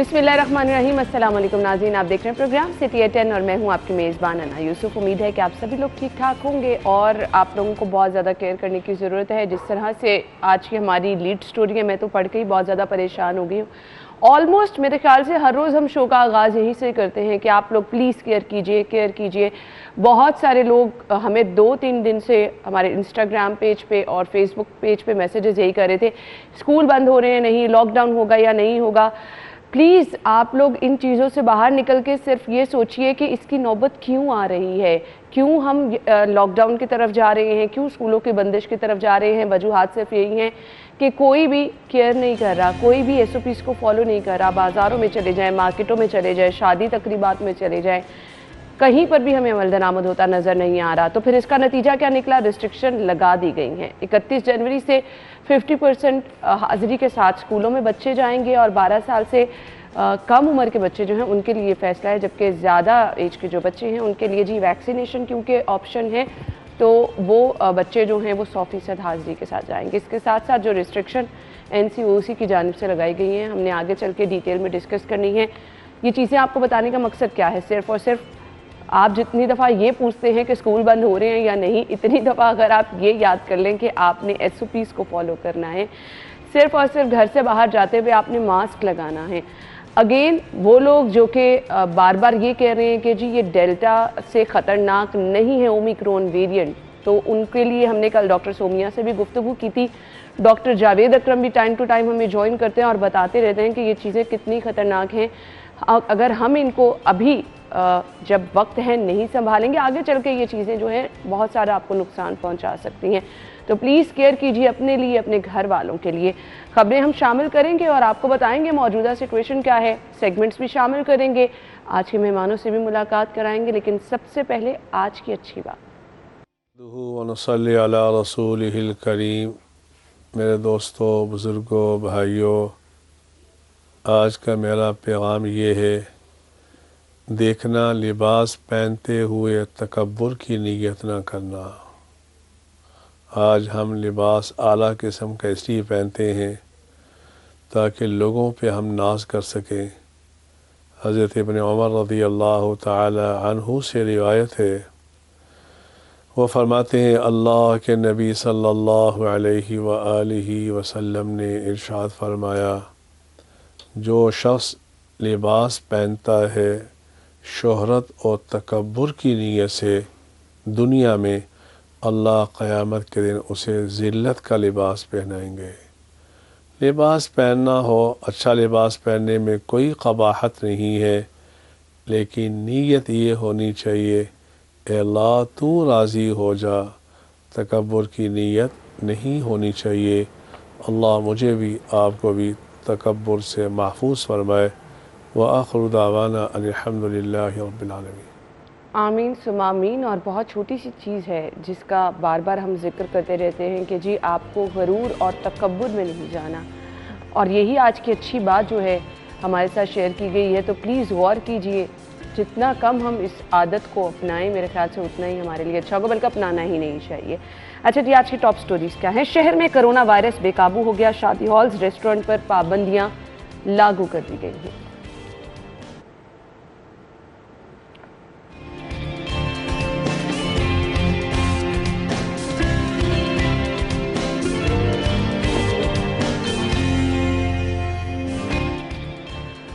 बिस्मिल्लाहिर्रहमानिर्रहीम। अस्सलाम वालेकुम नाज़रीन, आप देख रहे हैं प्रोग्राम सिटी एट 10 और मैं हूं आपकी मेज़बान अना यूसुफ। उम्मीद है कि आप सभी लोग ठीक ठाक होंगे और आप लोगों को बहुत ज़्यादा केयर करने की ज़रूरत है। जिस तरह से आज की हमारी लीड स्टोरी है, मैं तो पढ़ के ही बहुत ज़्यादा परेशान हो गई हूँ। ऑलमोस्ट मेरे ख्याल से हर रोज़ हम शो का आगाज़ यहीं से करते हैं कि आप लोग प्लीज़ केयर कीजिए, केयर कीजिए। बहुत सारे लोग हमें 2-3 दिन से हमारे इंस्टाग्राम पेज पे और फेसबुक पेज पे मैसेजेस यही कर रहे थे, स्कूल बंद हो रहे हैं, नहीं लॉकडाउन होगा या नहीं होगा। प्लीज़ आप लोग इन चीज़ों से बाहर निकल के सिर्फ ये सोचिए कि इसकी नौबत क्यों आ रही है, क्यों हम लॉकडाउन की तरफ जा रहे हैं, क्यों स्कूलों की बंदिश की तरफ जा रहे हैं। वजूहात सिर्फ यही हैं कि कोई भी केयर नहीं कर रहा, कोई भी SOPs को फॉलो नहीं कर रहा। बाज़ारों में चले जाएं, मार्केटों में चले जाएं, शादी तकरीबात में चले जाएं, कहीं पर भी हमें अमल दरामद होता नज़र नहीं आ रहा। तो फिर इसका नतीजा क्या निकला? रिस्ट्रिक्शन लगा दी गई हैं। 31 जनवरी से 50% हाज़िरी के साथ स्कूलों में बच्चे जाएंगे और 12 साल से कम उम्र के बच्चे जो हैं उनके लिए फ़ैसला है, जबकि ज़्यादा एज के जो बच्चे हैं उनके लिए जी वैक्सीनेशन क्योंकि ऑप्शन है, तो वो बच्चे जो हैं वो 100% हाज़िरी के साथ जाएंगे। इसके साथ साथ जो रिस्ट्रिक्शन NCOC की जानिब से लगाई गई हैं, हमने आगे चल के डिटेल में डिस्कस करनी है। ये चीज़ें आपको बताने का मकसद क्या है? सिर्फ़ और सिर्फ आप जितनी दफ़ा ये पूछते हैं कि स्कूल बंद हो रहे हैं या नहीं, इतनी दफ़ा अगर आप ये याद कर लें कि आपने SOPs को फॉलो करना है, सिर्फ़ और सिर्फ घर से बाहर जाते हुए आपने मास्क लगाना है। अगेन वो लोग जो कि बार बार ये कह रहे हैं कि जी ये डेल्टा से ख़तरनाक नहीं है ओमिक्रॉन वेरिएंट, तो उनके लिए हमने कल डॉक्टर सोमिया से भी गुफ्तगू की थी। डॉक्टर जावेद अकरम भी टाइम टू टाइम हमें ज्वाइन करते हैं और बताते रहते हैं कि ये चीज़ें कितनी ख़तरनाक हैं। अगर हम इनको अभी जब वक्त है नहीं संभालेंगे, आगे चल के ये चीज़ें जो हैं बहुत सारा आपको नुकसान पहुंचा सकती हैं। तो प्लीज़ केयर कीजिए अपने लिए, अपने घर वालों के लिए। खबरें हम शामिल करेंगे और आपको बताएंगे मौजूदा सिचुएशन क्या है, सेगमेंट्स भी शामिल करेंगे, आज के मेहमानों से भी मुलाकात कराएंगे। लेकिन सबसे पहले आज की अच्छी बात। वनसल्ली अला रसूलिहिल करीम। मेरे दोस्तों, बुज़ुर्गों, भाइयों, आज का मेरा पैगाम ये है, देखना लिबास पहनते हुए तकब्बुर की नीयत न करना। आज हम लिबास आला किस्म का इसलिए पहनते हैं ताकि लोगों पे हम नाज कर सकें। हज़रत इब्न उमर रज़ी अल्लाह ताला अन्हु से रिवायत है, वो फरमाते हैं अल्लाह के नबी सल्लल्लाहु अलैहि वआलिहि वसल्लम ने इरशाद फरमाया, जो शख्स लिबास पहनता है शोहरत और तकब्बुर की नीयत से दुनिया में, अल्लाह क़यामत के दिन उसे ज़िल्लत का लिबास पहनाएंगे। लिबास पहनना हो, अच्छा लिबास पहनने में कोई क़बाहत नहीं है, लेकिन नीयत ये होनी चाहिए, ए अल्लाह तू राज़ी हो जा। तकब्बुर की नीयत नहीं होनी चाहिए। अल्लाह मुझे भी आपको भी तकब्बुर से महफूज फरमाए। व आखिरु दावाना अल्हम्दुलिल्लाहि रब्बिल आलमीन। आमीन सुमा आमीन। और बहुत छोटी सी चीज़ है जिसका बार बार हम जिक्र करते रहते हैं कि जी आपको गरूर और तकब्बुर में नहीं जाना, और यही आज की अच्छी बात जो है हमारे साथ शेयर की गई है। तो प्लीज़ गौर कीजिए, जितना कम हम इस आदत को अपनाएं, मेरे ख्याल से उतना ही हमारे लिए अच्छा होगा, बल्कि अपनाना ही नहीं चाहिए। अच्छा जी, आज की टॉप स्टोरीज़ क्या हैं? शहर में कोरोना वायरस बेकाबू हो गया, शादी हॉल्स रेस्टोरेंट पर पाबंदियाँ लागू कर दी गई हैं।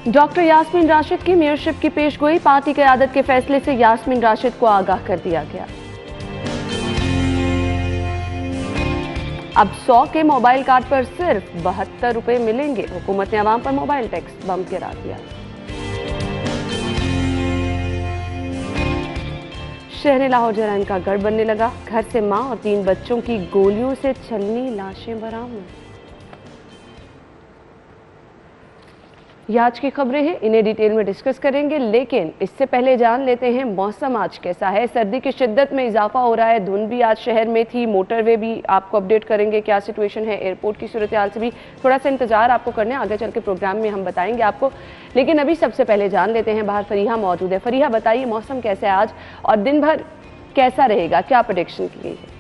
डॉक्टर यास्मीन राशिद की मेयरशिप की पेशगोई, पार्टी क़यादत के फैसले से यास्मीन राशिद को आगाह कर दिया गया। अब 100 के मोबाइल कार्ड पर सिर्फ 72 रुपए मिलेंगे। हुकूमत ने अवाम पर मोबाइल टैक्स बम गिरा दिया। शहर लाहौर जराइम का गढ़ बनने लगा, घर से मां और 3 बच्चों की गोलियों से छलनी लाशें बरामद। ये आज की खबरें हैं, इन्हें डिटेल में डिस्कस करेंगे, लेकिन इससे पहले जान लेते हैं मौसम आज कैसा है। सर्दी की शिद्दत में इजाफा हो रहा है, धुंध भी आज शहर में थी, मोटरवे भी आपको अपडेट करेंगे क्या सिचुएशन है, एयरपोर्ट की सूरत हाल से भी थोड़ा सा इंतजार आपको करने, आगे चल के प्रोग्राम में हम बताएंगे आपको। लेकिन अभी सबसे पहले जान लेते हैं, बाहर फरीहा मौजूद है। फरीहा बताइए मौसम कैसा है आज और दिन भर कैसा रहेगा, क्या प्रेडिक्शन की गई है?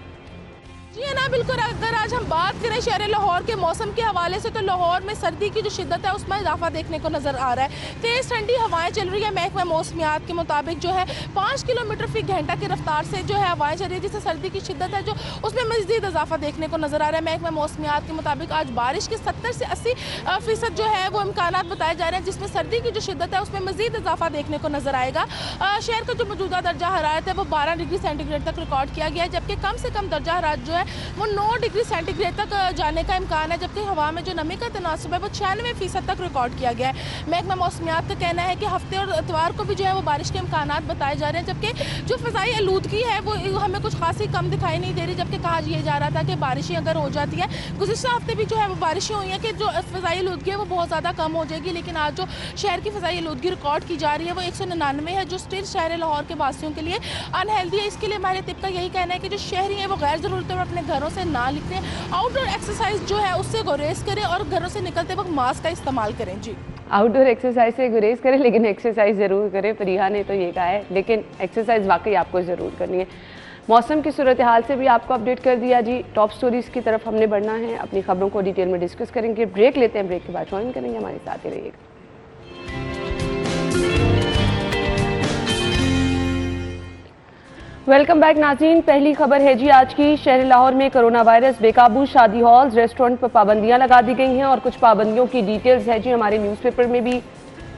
जी है ना, बिल्कुल। अगर आज हम बात करें शहर लाहौर के मौसम के हवाले से, तो लाहौर में सर्दी की जो शिद्दत है उसमें इजाफा देखने को नज़र आ रहा है। तेज़ ठंडी हवाएं चल रही है। महकमा मौसमियात के मुताबिक जो है 5 किलोमीटर फी घंटा की रफ्तार से जो है हवाएं चल रही है, जिससे सर्दी की शिद्दत है जो उसमें मज़ीद इजाफा देखने को नज़र आ रहा है। महकमा मौसमियात के मुताबिक आज बारिश के 70 से 80% जो है वो इम्कान बताए जा रहे हैं, जिसमें सर्दी की जो शिद्दत है उसमें मज़ीद इजाफा देखने को नज़र आएगा। शहर का जो मौजूदा दर्जा हरारत है वो 12 डिग्री सेंटीग्रेड तक रिकॉर्ड किया गया है, जबकि कम से कम दर्जा हरारत जो है वो 9 डिग्री सेंटीग्रेड तक जाने का इम्कान है, जबकि हवा में जो नमी का तनासुब है वो 96% तक रिकॉर्ड किया गया है। महकमा मौसमियात का कहना है कि हफ्ते और इतवार को भी जो है वो बारिश के इम्कान बताए जा रहे हैं, जबकि जो फ़ज़ाई आलूदगी है वो हमें कुछ खासी कम दिखाई नहीं दे रही, जबकि कहा यह जा रहा था कि बारिशें अगर हो जाती है, गुज़िश्ता हफ्ते भी जो है वो बारिशें हुई हैं कि जो फ़ज़ाई आलूदगी है वो बहुत ज़्यादा कम हो जाएगी, लेकिन आज जो शहर की फ़ज़ाई आलूदगी रिकॉर्ड की जा रही है वो 199 है, जो स्टिल शहर लाहौर के वासियों के लिए अनहेल्दी है। इसके लिए हमारे तिब का यही कहना है कि जो शहरी हैं वो गैर ज़रूरतों में अपने घरों से ना निकलें, आउटडोर एक्सरसाइज जो है उससे गुरेज करें और घरों से निकलते वक्त मास्क का इस्तेमाल करें। जी, आउटडोर एक्सरसाइज से गुरेज करें, लेकिन एक्सरसाइज ज़रूर करें। फरीहा ने तो ये कहा है, लेकिन एक्सरसाइज वाकई आपको ज़रूर करनी है। मौसम की सूरत हाल से भी आपको अपडेट कर दिया जी। टॉप स्टोरीज़ की तरफ हमने बढ़ना है, अपनी खबरों को डिटेल में डिस्कस करेंगे। ब्रेक लेते हैं, ब्रेक के बाद ज्वाइन करेंगे, हमारे साथ ही रहिएगा। वेलकम बैक नाज़रीन। पहली खबर है जी आज की। शहर लाहौर में कोरोना वायरस बेकाबू, शादी हॉल्स रेस्टोरेंट पर पाबंदियां लगा दी गई हैं और कुछ पाबंदियों की डिटेल्स है जी हमारे न्यूज़पेपर में भी,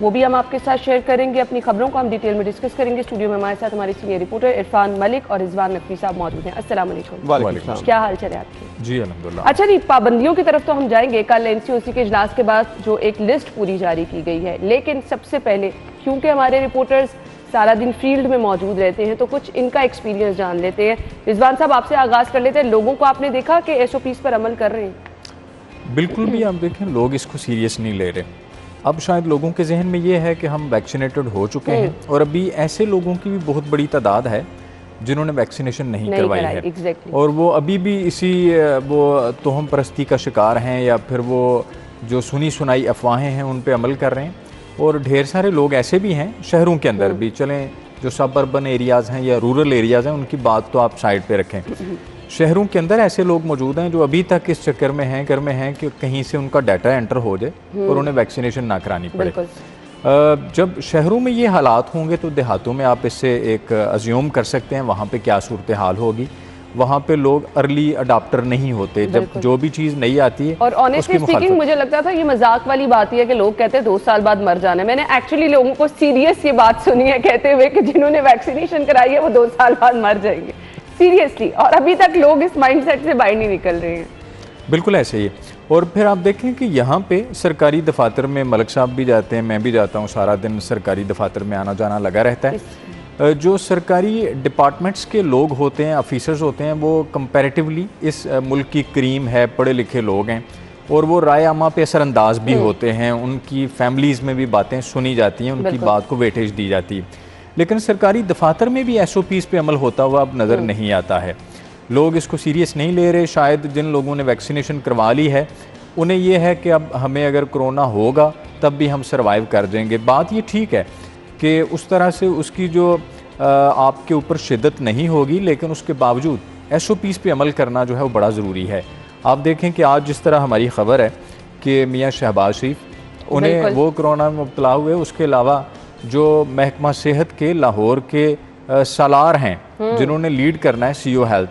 वो भी हम आपके साथ शेयर करेंगे। अपनी खबरों को हम डिटेल में डिस्कस करेंगे। स्टूडियो में हमारे साथ हमारे सीनियर रिपोर्टर इरफान मलिक और रिजवान नकवी साहब मौजूद हैं। अस्सलाम वालेकुम। क्या हाल चाल है आपके? जी अल्हम्दुलिल्लाह। अच्छा जी, पाबंदियों की तरफ तो हम जाएंगे। कल एनसीओसी के इजलास के बाद जो एक लिस्ट पूरी जारी की गई है, लेकिन सबसे पहले क्योंकि हमारे रिपोर्टर्स सारा दिन फील्ड में मौजूद रहते हैं तो कुछ इनका एक्सपीरियंस जान लेते हैं। रिजवान साहब, आपसे आगाज़ कर लेते हैं। लोगों को आपने देखा कि SOPs पर अमल कर रहे हैं? बिल्कुल भी आप देखें, लोग इसको सीरियस नहीं ले रहे। अब शायद लोगों के जहन में ये है कि हम वैक्सीनेटेड हो चुके हैं और अभी ऐसे लोगों की भी बहुत बड़ी तादाद है जिन्होंने वैक्सीनेशन नहीं करवाई है। exactly. और वो अभी भी इसी वो तोहम परस्ती का शिकार हैं या फिर वो जो सुनी सुनाई अफवाहें हैं उन पे अमल कर रहे हैं। और ढेर सारे लोग ऐसे भी हैं शहरों के अंदर भी, चलें जो सब अर्बन एरियाज़ हैं या रूरल एरियाज़ हैं उनकी बात तो आप साइड पे रखें, शहरों के अंदर ऐसे लोग मौजूद हैं जो अभी तक इस चक्कर में हैं कि कहीं से उनका डाटा एंटर हो जाए और उन्हें वैक्सीनेशन ना करानी पड़े। जब शहरों में ये हालात होंगे तो देहातों में आप इससे एक अज्यूम कर सकते हैं वहाँ पे क्या सूरत हाल होगी। वहाँ पे लोग अर्ली अडाप्टर नहीं होते, जब जो भी चीज़ नहीं आती है। और ऑनेस्टली स्पीकिंग मुझे लगता था ये मजाक वाली बात ही है कि लोग कहते हैं 2 साल बाद मर जाना है। मैंने एक्चुअली लोगों को सीरियस ये बात सुनी है कहते हुए कि जिन्होंने वैक्सीनेशन कराई है वो 2 साल बाद मर जाएंगे, सीरियसली। और अभी तक लोग इस माइंडसेट से बाहर नहीं निकल रहे हैं। बिल्कुल ऐसे ही। और फिर आप देखें कि यहाँ पे सरकारी दफातर में मलिक साहब भी जाते हैं, मैं भी जाता हूँ, सारा दिन सरकारी दफातर में आना जाना लगा रहता है। जो सरकारी डिपार्टमेंट्स के लोग होते हैं, ऑफिसर्स होते हैं, वो कंपैरेटिवली इस मुल्क की क्रीम है, पढ़े लिखे लोग हैं और वो राय आमा पे असरअंदाज भी होते हैं। उनकी फैमिलीज़ में भी बातें सुनी जाती हैं, उनकी बात को वेटेज दी जाती है। लेकिन सरकारी दफातर में भी SOPs पे अमल होता हुआ अब नज़र नहीं आता है। लोग इसको सीरियस नहीं ले रहे। शायद जिन लोगों ने वैक्सीनेशन करवा ली है उन्हें यह है कि अब हमें अगर कोरोना होगा तब भी हम सर्वाइव कर जाएंगे। बात ये ठीक है कि उस तरह से उसकी जो आपके ऊपर शिद्दत नहीं होगी, लेकिन उसके बावजूद SOPs पे अमल करना जो है वो बड़ा ज़रूरी है। आप देखें कि आज जिस तरह हमारी ख़बर है कि मियाँ शहबाज शरीफ उन्हें वो कोरोना में मुब्तला हुए, उसके अलावा जो महकमा सेहत के लाहौर के सालार हैं जिन्होंने लीड करना है CO हेल्थ,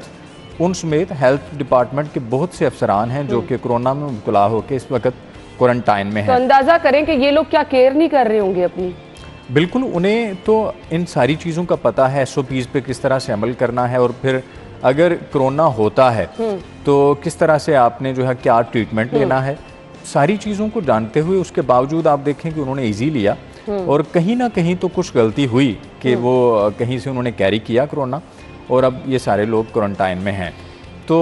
उन समेत हेल्थ डिपार्टमेंट के बहुत से अफसरान हैं जो कि कोरोना में मुब्तला होकर इस वक्त क्वारंटाइन में हैं। तो अंदाज़ा करें कि ये लोग क्या केयर नहीं कर रहे होंगे अपनी। बिल्कुल, उन्हें तो इन सारी चीज़ों का पता है, SOPs पे किस तरह से अमल करना है और फिर अगर कोरोना होता है तो किस तरह से आपने जो है क्या ट्रीटमेंट लेना है, सारी चीज़ों को जानते हुए उसके बावजूद आप देखें कि उन्होंने ईजी लिया और कहीं ना कहीं तो कुछ गलती हुई कि वो कहीं से उन्होंने कैरी किया कोरोना और अब ये सारे लोग क्वारंटाइन में हैं। तो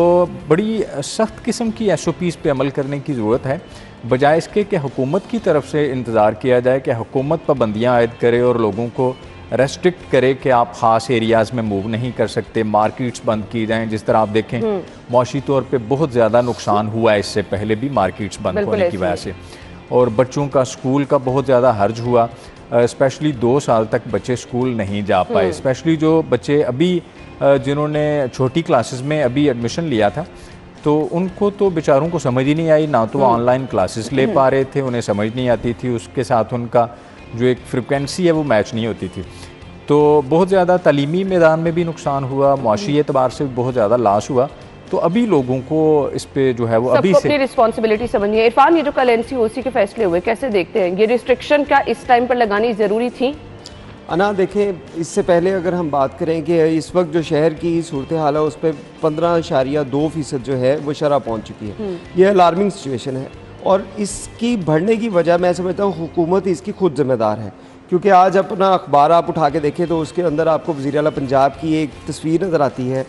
बड़ी सख्त किस्म की SOPs पे अमल करने की ज़रूरत है, बजाय इसके कि हुकूमत की तरफ से इंतज़ार किया जाए कि हुकूमत पाबंदियाँ आयद करे और लोगों को रेस्ट्रिक्ट करे कि आप ख़ास एरियाज़ में मूव नहीं कर सकते, मार्केट्स बंद की जाएं। जिस तरह आप देखें मौशी तौर पे बहुत ज़्यादा नुकसान हुआ है इससे पहले भी मार्केट्स बंद होने की वजह से, और बच्चों का स्कूल का बहुत ज़्यादा हर्ज हुआ। स्पेशली 2 साल तक बच्चे स्कूल नहीं जा पाए, स्पेशली जो बच्चे अभी जिन्होंने छोटी क्लासेस में अभी एडमिशन लिया था, तो उनको तो बेचारों को समझ ही नहीं आई, ना तो ऑनलाइन क्लासेस ले पा रहे थे, उन्हें समझ नहीं आती थी, उसके साथ उनका जो एक फ्रिक्वेंसी है वो मैच नहीं होती थी। तो बहुत ज़्यादा तालीमी मैदान में भी नुकसान हुआ, मुआशी एतबार से बहुत ज़्यादा लॉस हुआ। तो अभी लोगों को इस पे जो है वो अभी से अपनी रिस्पॉन्सिबिलिटी समझनी है। इरफान, ये जो कल एनसीओसी के फैसले हुए कैसे देखते हैं? ये रिस्ट्रिक्शन क्या इस टाइम पर लगानी ज़रूरी थी? अना देखें, इससे पहले अगर हम बात करें कि इस वक्त जो शहर की सूरत हाल है उस पर 15.2% जो है वो शरह पहुँच चुकी है। ये अलार्मिंग सिचुएशन है और इसकी बढ़ने की वजह मैं समझता हूँ हुकूमत इसकी खुद जिम्मेदार है, क्योंकि आज अपना अखबार आप उठा के देखें तो उसके अंदर आपको वज़ीर आला पंजाब की एक तस्वीर नज़र आती है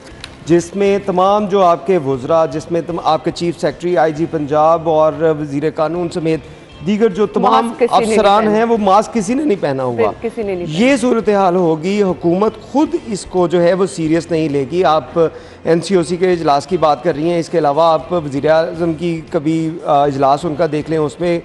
जिसमें तमाम जो आपके वज़रा, जिसमें आपके चीफ सेक्रेटरी, IG पंजाब और वज़ीर कानून समेत दीगर जो तमाम अफसरान हैं वो मास्क किसी ने नहीं पहना हुआ। ये सूरत हाल होगी, हुकूमत खुद इसको जो है वो सीरियस नहीं लेगी। आप NCOC के इजलास की बात कर रही हैं, इसके अलावा आप वज़ीर आज़म की कभी इजलास उनका देख लें, उसमें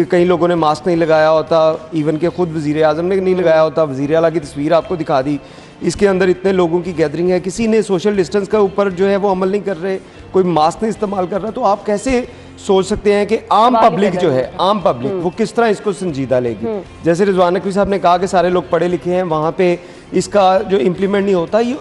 कई लोगों ने मास्क नहीं लगाया होता, इवन के खुद वज़ीर आज़म ने नहीं लगाया होता। वज़ीर आला की तस्वीर आपको दिखा दी, इसके अंदर इतने लोगों की गैदरिंग है, किसी ने सोशल डिस्टेंस का ऊपर जो है वो अमल नहीं कर रहे, कोई मास्क नहीं इस्तेमाल कर रहा। तो आप कैसे सोच सकते हैं कि आम पब्लिक जो है, आम पब्लिक वो किस तरह इसको संजीदा लेगी? जैसे रिजवान नकवी साहब ने कहा कि सारे लोग पढ़े लिखे हैं, वहाँ पे इसका जो इम्प्लीमेंट नहीं होता, ये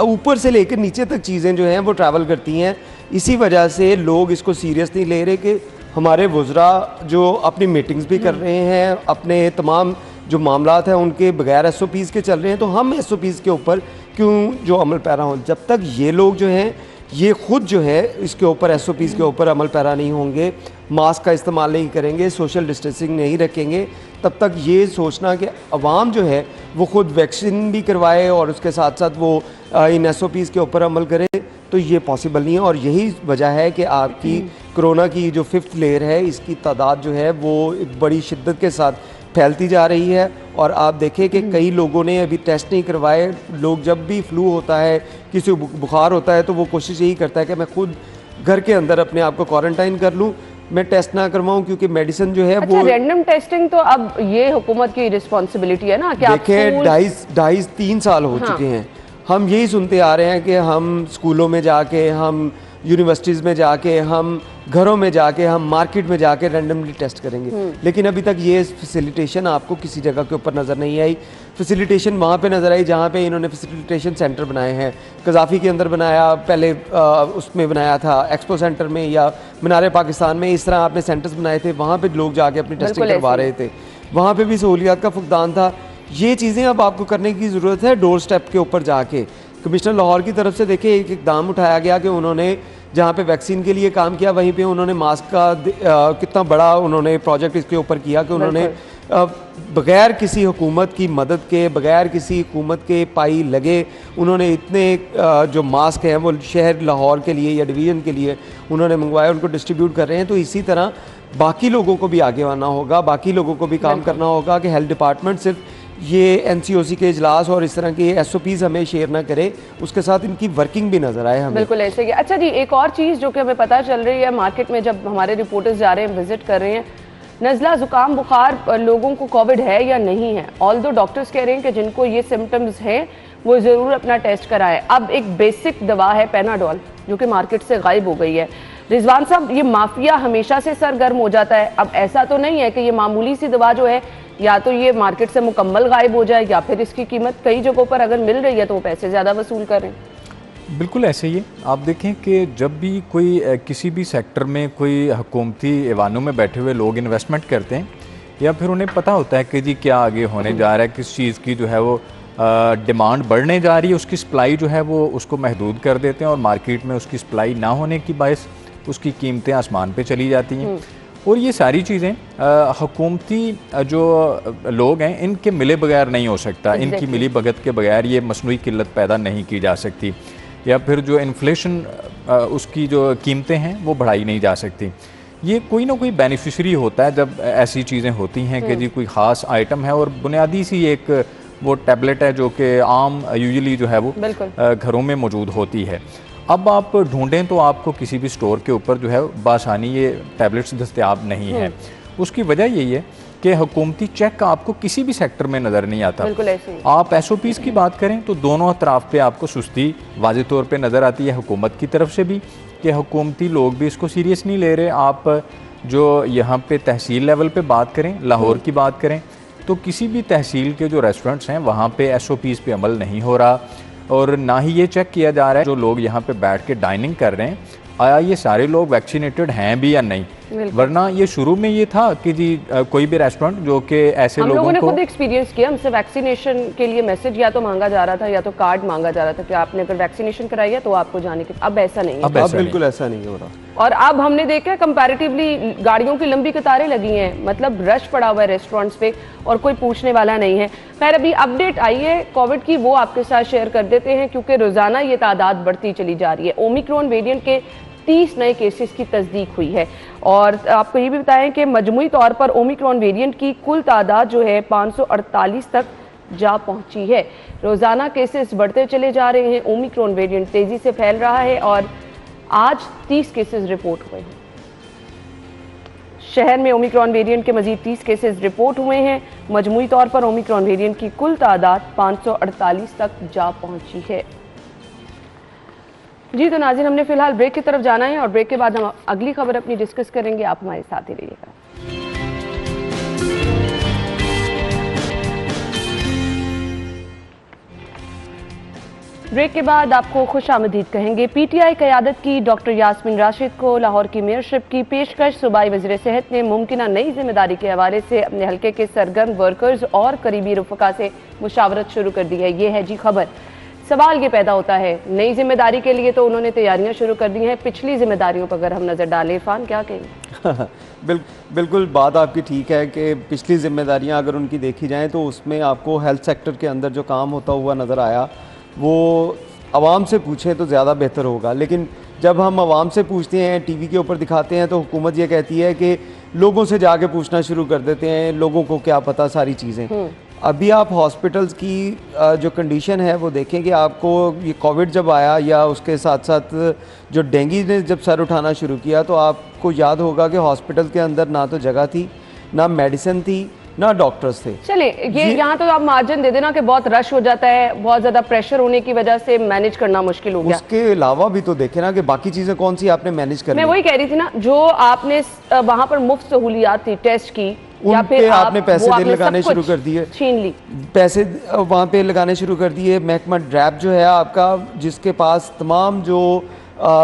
ऊपर से लेकर नीचे तक चीज़ें जो हैं वो ट्रैवल करती हैं। इसी वजह से लोग इसको सीरियस नहीं ले रहे कि हमारे वज़रा जो अपनी मीटिंग्स भी कर रहे हैं, अपने तमाम जो मामलात हैं उनके बगैर SOPs के चल रहे हैं, तो हम SOPs के ऊपर क्यों जो अमल पैरा हों? जब तक ये लोग जो हैं ये खुद जो है इसके ऊपर SOPs के ऊपर अमल पैरा नहीं होंगे, मास्क का इस्तेमाल नहीं करेंगे, सोशल डिस्टेंसिंग नहीं रखेंगे, तब तक ये सोचना कि अवाम जो है वो खुद वैक्सीन भी करवाए और उसके साथ साथ वो इन SOPs के ऊपर अमल करे, तो ये पॉसिबल नहीं है। और यही वजह है कि आपकी कोरोना की जो 5th लेयर है, इसकी तादाद जो है वो एक बड़ी शिद्दत के साथ फैलती जा रही है। और आप देखें कि कई लोगों ने अभी टेस्ट नहीं करवाए। लोग जब भी फ्लू होता है, किसी को बुखार होता है, तो वो कोशिश यही करता है कि मैं खुद घर के अंदर अपने आप को क्वारंटाइन कर लूँ, मैं टेस्ट ना करवाऊँ, क्योंकि मेडिसिन जो है वो रैंडम टेस्टिंग तो अब ये हुकूमत की रिस्पॉन्सिबिलिटी है ना कि देखें 2.5-3 साल हो चुके हैं, हम यही सुनते आ रहे हैं कि हम स्कूलों में जाके, हम यूनिवर्सिटीज़ में जाके, हम घरों में जाके, हम मार्केट में जाके रैंडमली टेस्ट करेंगे, लेकिन अभी तक ये फैसिलिटेशन आपको किसी जगह के ऊपर नज़र नहीं आई। फैसिलिटेशन वहाँ पे नज़र आई जहाँ पे इन्होंने फैसिलिटेशन सेंटर बनाए हैं। कज़ाफ़ी के अंदर बनाया, पहले उसमें बनाया था एक्सपो सेंटर में, या मीनार पाकिस्तान में, इस तरह आपने सेंटर्स बनाए थे, वहाँ पर लोग जाके अपनी टेस्टिंग करवा रहे थे, वहाँ पर भी सहूलियात का फुकदान था। ये चीज़ें अब आपको करने की ज़रूरत है डोर स्टेप के ऊपर जाके। कमिश्नर लाहौर की तरफ से देखिए एक इकदाम उठाया गया कि उन्होंने जहाँ पे वैक्सीन के लिए काम किया, वहीं पे उन्होंने मास्क का कितना बड़ा उन्होंने प्रोजेक्ट इसके ऊपर किया कि उन्होंने बग़ैर किसी हुकूमत की मदद के, बग़ैर किसी हुकूमत के पाई लगे, उन्होंने इतने जो मास्क हैं वो शहर लाहौर के लिए या डिवीज़न के लिए उन्होंने मंगवाए, उनको डिस्ट्रीब्यूट कर रहे हैं। तो इसी तरह बाकी लोगों को भी आगे आना होगा, बाकी लोगों को भी काम करना होगा कि हेल्थ डिपार्टमेंट सिर्फ ये NCOC के इजलास और इस तरह के SOPs हमें शेयर ना करे, उसके साथ इनकी वर्किंग भी नजर आए हमें। बिल्कुल ऐसे ही। अच्छा जी, एक और चीज़ जो कि हमें पता चल रही है मार्केट में, जब हमारे रिपोर्टर्स जा रहे हैं, विजिट कर रहे हैं, नज़ला, ज़ुकाम, बुखार लोगों को कोविड है या नहीं है। ऑल्दो डॉक्टर्स कह रहे हैं कि जिनको ये सिम्टम्स हैं वो ज़रूर अपना टेस्ट कराएं। अब एक बेसिक दवा है पेनाडोल जो कि मार्केट से गायब हो गई है। रिजवान साहब, ये माफिया हमेशा से सरगर्म हो जाता है, अब ऐसा तो नहीं है कि ये मामूली सी दवा जो है या तो ये मार्केट से मुकम्मल गायब हो जाए या फिर इसकी कीमत कई जगहों पर अगर मिल रही है तो वो पैसे ज़्यादा वसूल करें? बिल्कुल ऐसे ही है। आप देखें कि जब भी कोई किसी भी सेक्टर में कोई हुकूमती ऐवानों में बैठे हुए लोग इन्वेस्टमेंट करते हैं, या फिर उन्हें पता होता है कि जी क्या आगे होने जा रहा है, किस चीज़ की जो है वो डिमांड बढ़ने जा रही है, उसकी सप्लाई जो है वो उसको महदूद कर देते हैं और मार्केट में उसकी सप्लाई ना होने की बायस उसकी कीमतें आसमान पे चली जाती हैं। और ये सारी चीज़ें हुकूमती जो लोग हैं इनके मिले बगैर नहीं हो सकता, इनकी मिली भगत के बगैर ये मसनूई किल्लत पैदा नहीं की जा सकती, या फिर जो इन्फ्लेशन उसकी जो कीमतें हैं वो बढ़ाई नहीं जा सकती। ये कोई ना कोई बेनिफिशरी होता है जब ऐसी चीज़ें होती हैं कि जी कोई ख़ास आइटम है और बुनियादी सी एक वो टैबलेट है जो कि आम यूजुअली जो है वो घरों में मौजूद होती है। अब आप ढूंढें तो आपको किसी भी स्टोर के ऊपर जो है बासानी ये टैबलेट्स दस्तयाब नहीं है। उसकी वजह यही है कि हुकूमती चेक आपको किसी भी सेक्टर में नज़र नहीं आता। बिल्कुल ऐसे ही। आप SOPs की बात करें तो दोनों अतराफ पे आपको सुस्ती वाज़ेह तौर पे नज़र आती है, हुकूमत की तरफ से भी कि हुकूमती लोग भी इसको सीरियस नहीं ले रहे। आप जो यहाँ पे तहसील लेवल पे बात करें, लाहौर की बात करें, तो किसी भी तहसील के जो रेस्टोरेंट्स हैं वहाँ पे SOPs पे अमल नहीं हो रहा, और ना ही ये चेक किया जा रहा है जो लोग यहाँ पे बैठ के डाइनिंग कर रहे हैं आया ये सारे लोग वैक्सीनेटेड हैं भी या नहीं। वरना ये शुरू में ये था कि जी कोई भी रेस्टोरेंट जो कि ऐसे हम लोगों लोगों ने को खुद एक्सपीरियंस किया, हमसे वैक्सीनेशन के लिए मैसेज या तो मांगा जा रहा था या तो कार्ड मांगा जा रहा था कि आपने अगर वैक्सीनेशन कराई है तो आपको जाने के। अब ऐसा नहीं है, अब अब ऐसा बिल्कुल ऐसा नहीं हो रहा। और अब हमने देखा कंपैरेटिवली गाड़ियों की लंबी कतारें लगी हैं, मतलब रश पड़ा हुआ है रेस्टोरेंट्स पे और कोई पूछने वाला नहीं है। खैर अभी अपडेट आई है कोविड की, वो आपके साथ शेयर कर देते हैं क्योंकि रोजाना ये तादाद बढ़ती चली जा रही है। ओमिक्रॉन वेरिएंट के 30 नए केसेस की तस्दीक हुई है और आपको ये भी बताएं कि मजमूई तौर पर ओमिक्रॉन वेरिएंट की कुल तादाद जो है 548 तक जा पहुंची है। रोजाना केसेस बढ़ते चले जा रहे हैं, ओमिक्रॉन वेरिएंट तेजी से फैल रहा है और आज 30 केसेस रिपोर्ट हुए हैं। शहर में ओमिक्रॉन वेरिएंट के मजीद 30 केसेस रिपोर्ट हुए हैं। मजमूई तौर पर ओमिक्रॉन वेरिएंट की कुल तादाद 548 तक जा पहुंची है। जी तो नाज़रीन, हमने फिलहाल ब्रेक की तरफ जाना है और ब्रेक के बाद हम अगली खबर अपनी डिस्कस करेंगे। आप हमारे साथ ही रहिएगा। ब्रेक के बाद आपको खुश आमदीद कहेंगे। PTI क़यादत की डॉक्टर यास्मीन राशिद को लाहौर की मेयरशिप की पेशकश। सूबाई वज़ीर सेहत ने मुमकिना नई जिम्मेदारी के हवाले से अपने हल्के के सरगर्म वर्कर्स और करीबी रफ़का से मुशावरत शुरू कर दी है। ये है जी खबर। सवाल ये पैदा होता है, नई जिम्मेदारी के लिए तो उन्होंने तैयारियां शुरू कर दी हैं, पिछली जिम्मेदारियों पर अगर हम नज़र डालें, इरफान क्या कहेंगे? बिल्कुल बात आपकी ठीक है कि पिछली जिम्मेदारियां अगर उनकी देखी जाएं तो उसमें आपको हेल्थ सेक्टर के अंदर जो काम होता हुआ नज़र आया वो आवाम से पूछें तो ज़्यादा बेहतर होगा। लेकिन जब हम आवाम से पूछते हैं, टीवी के ऊपर दिखाते हैं, तो हुकूमत ये कहती है कि लोगों से जाके पूछना शुरू कर देते हैं, लोगों को क्या पता सारी चीज़ें। अभी आप हॉस्पिटल्स की जो कंडीशन है वो देखें कि आपको ये कोविड जब आया या उसके साथ साथ जो डेंगू ने जब सर उठाना शुरू किया तो आपको याद होगा कि हॉस्पिटल के अंदर ना तो जगह थी, ना मेडिसिन थी, ना डॉक्टर्स थे। चले ये यहाँ तो आप मार्जिन दे देना कि बहुत रश हो जाता है, बहुत ज़्यादा प्रेशर होने की वजह से मैनेज करना मुश्किल हो गया। उसके अलावा भी तो देखे ना कि बाकी चीज़ें कौन सी आपने मैनेज करनी। मैं वही कह रही थी ना, जो आपने वहाँ पर मुफ्त सहूलियात थी टेस्ट की, या फिर आपने पैसे देने लगाने शुरू कर दिए, छीन ली पैसे वहाँ पे लगाने शुरू कर दिए। महकमा ड्रैप जो है आपका, जिसके पास तमाम जो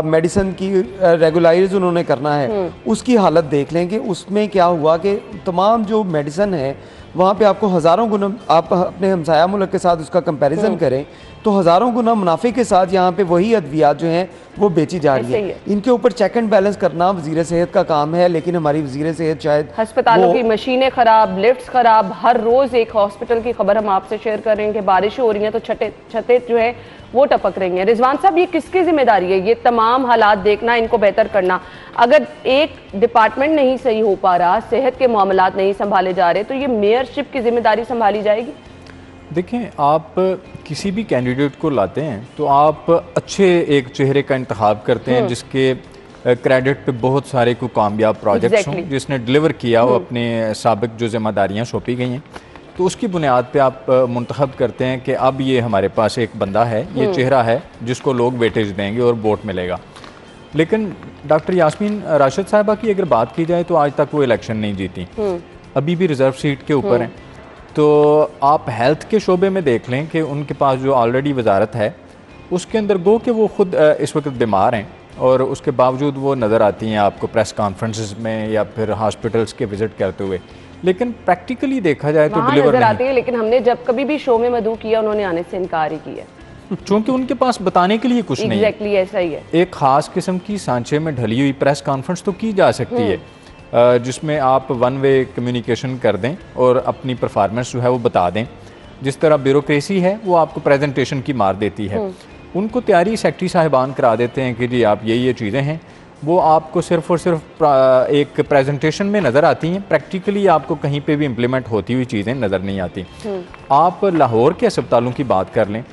मेडिसिन की रेगुलाइज उन्होंने करना है, उसकी हालत देख लेंगे। उसमें क्या हुआ कि तमाम जो मेडिसिन है वहाँ पे आपको हज़ारों गुना, आप अपने हमसाया मुल्क के साथ उसका कंपैरिजन करें तो हज़ारों गुना मुनाफे के साथ यहाँ पे वही अद्वियात जो हैं वो बेची जा रही है। इनके ऊपर चेक एंड बैलेंस करना वज़ीर सेहत का काम है, लेकिन हमारी वज़ीर सेहत शायद अस्पतालों की मशीनें खराब, लिफ्ट्स खराब। हर रोज़ एक हॉस्पिटल की खबर हम आपसे शेयर कर रहे हैं कि बारिश हो रही हैं तो छतें जो है वो टपक रही हैं। रिजवान साहब, ये किसकी जिम्मेदारी है ये तमाम हालात देखना, इनको बेहतर करना? अगर एक डिपार्टमेंट नहीं सही हो पा रहा, सेहत के मामलात नहीं संभाले जा रहे, तो ये मेयरशिप की जिम्मेदारी संभाली जाएगी? देखें, आप किसी भी कैंडिडेट को लाते हैं तो आप अच्छे एक चेहरे का इंतखाब करते हैं जिसके क्रेडिट पे बहुत सारे को कामयाब प्रोजेक्ट्स हों, जिसने डिलीवर किया हो अपने साबिक जो जिम्मेदारियाँ सौंपी गई हैं, तो उसकी बुनियाद पे आप मुंतखब करते हैं कि अब ये हमारे पास एक बंदा है, ये चेहरा है जिसको लोग वेटेज देंगे और वोट मिलेगा। लेकिन डॉक्टर यास्मीन राशिद साहिबा की अगर बात की जाए तो आज तक वो इलेक्शन नहीं जीती, अभी भी रिजर्व सीट के ऊपर हैं। तो आप हेल्थ के शोबे में देख लें कि उनके पास जो ऑलरेडी वजारत है उसके अंदर गो कि वो खुद इस वक्त बीमार हैं और उसके बावजूद वो नज़र आती हैं आपको प्रेस कॉन्फ्रेंसेस में या फिर हॉस्पिटल्स के विजिट करते हुए। लेकिन प्रैक्टिकली देखा जाए तो डिलीवर नजर आती है, लेकिन हमने जब कभी भी शो में मदऊ किया उन्होंने आने से इनकार ही किया, क्योंकि उनके पास बताने के लिए कुछ नहीं। एग्जैक्टली ऐसा ही है। एक खास किस्म की सांचे में ढली हुई प्रेस कॉन्फ्रेंस तो की जा सकती है जिसमें आप वन वे कम्युनिकेशन कर दें और अपनी परफॉर्मेंस जो है वो बता दें। जिस तरह ब्यूरोक्रेसी है वो आपको प्रेजेंटेशन की मार देती है, उनको तैयारी सेक्रेटरी साहिबान करा देते हैं कि जी आप ये चीज़ें हैं, वो आपको सिर्फ और सिर्फ एक प्रेजेंटेशन में नज़र आती हैं, प्रैक्टिकली आपको कहीं पे भी इम्प्लीमेंट होती हुई चीज़ें नज़र नहीं आती। आप लाहौर के अस्पतालों की बात कर लें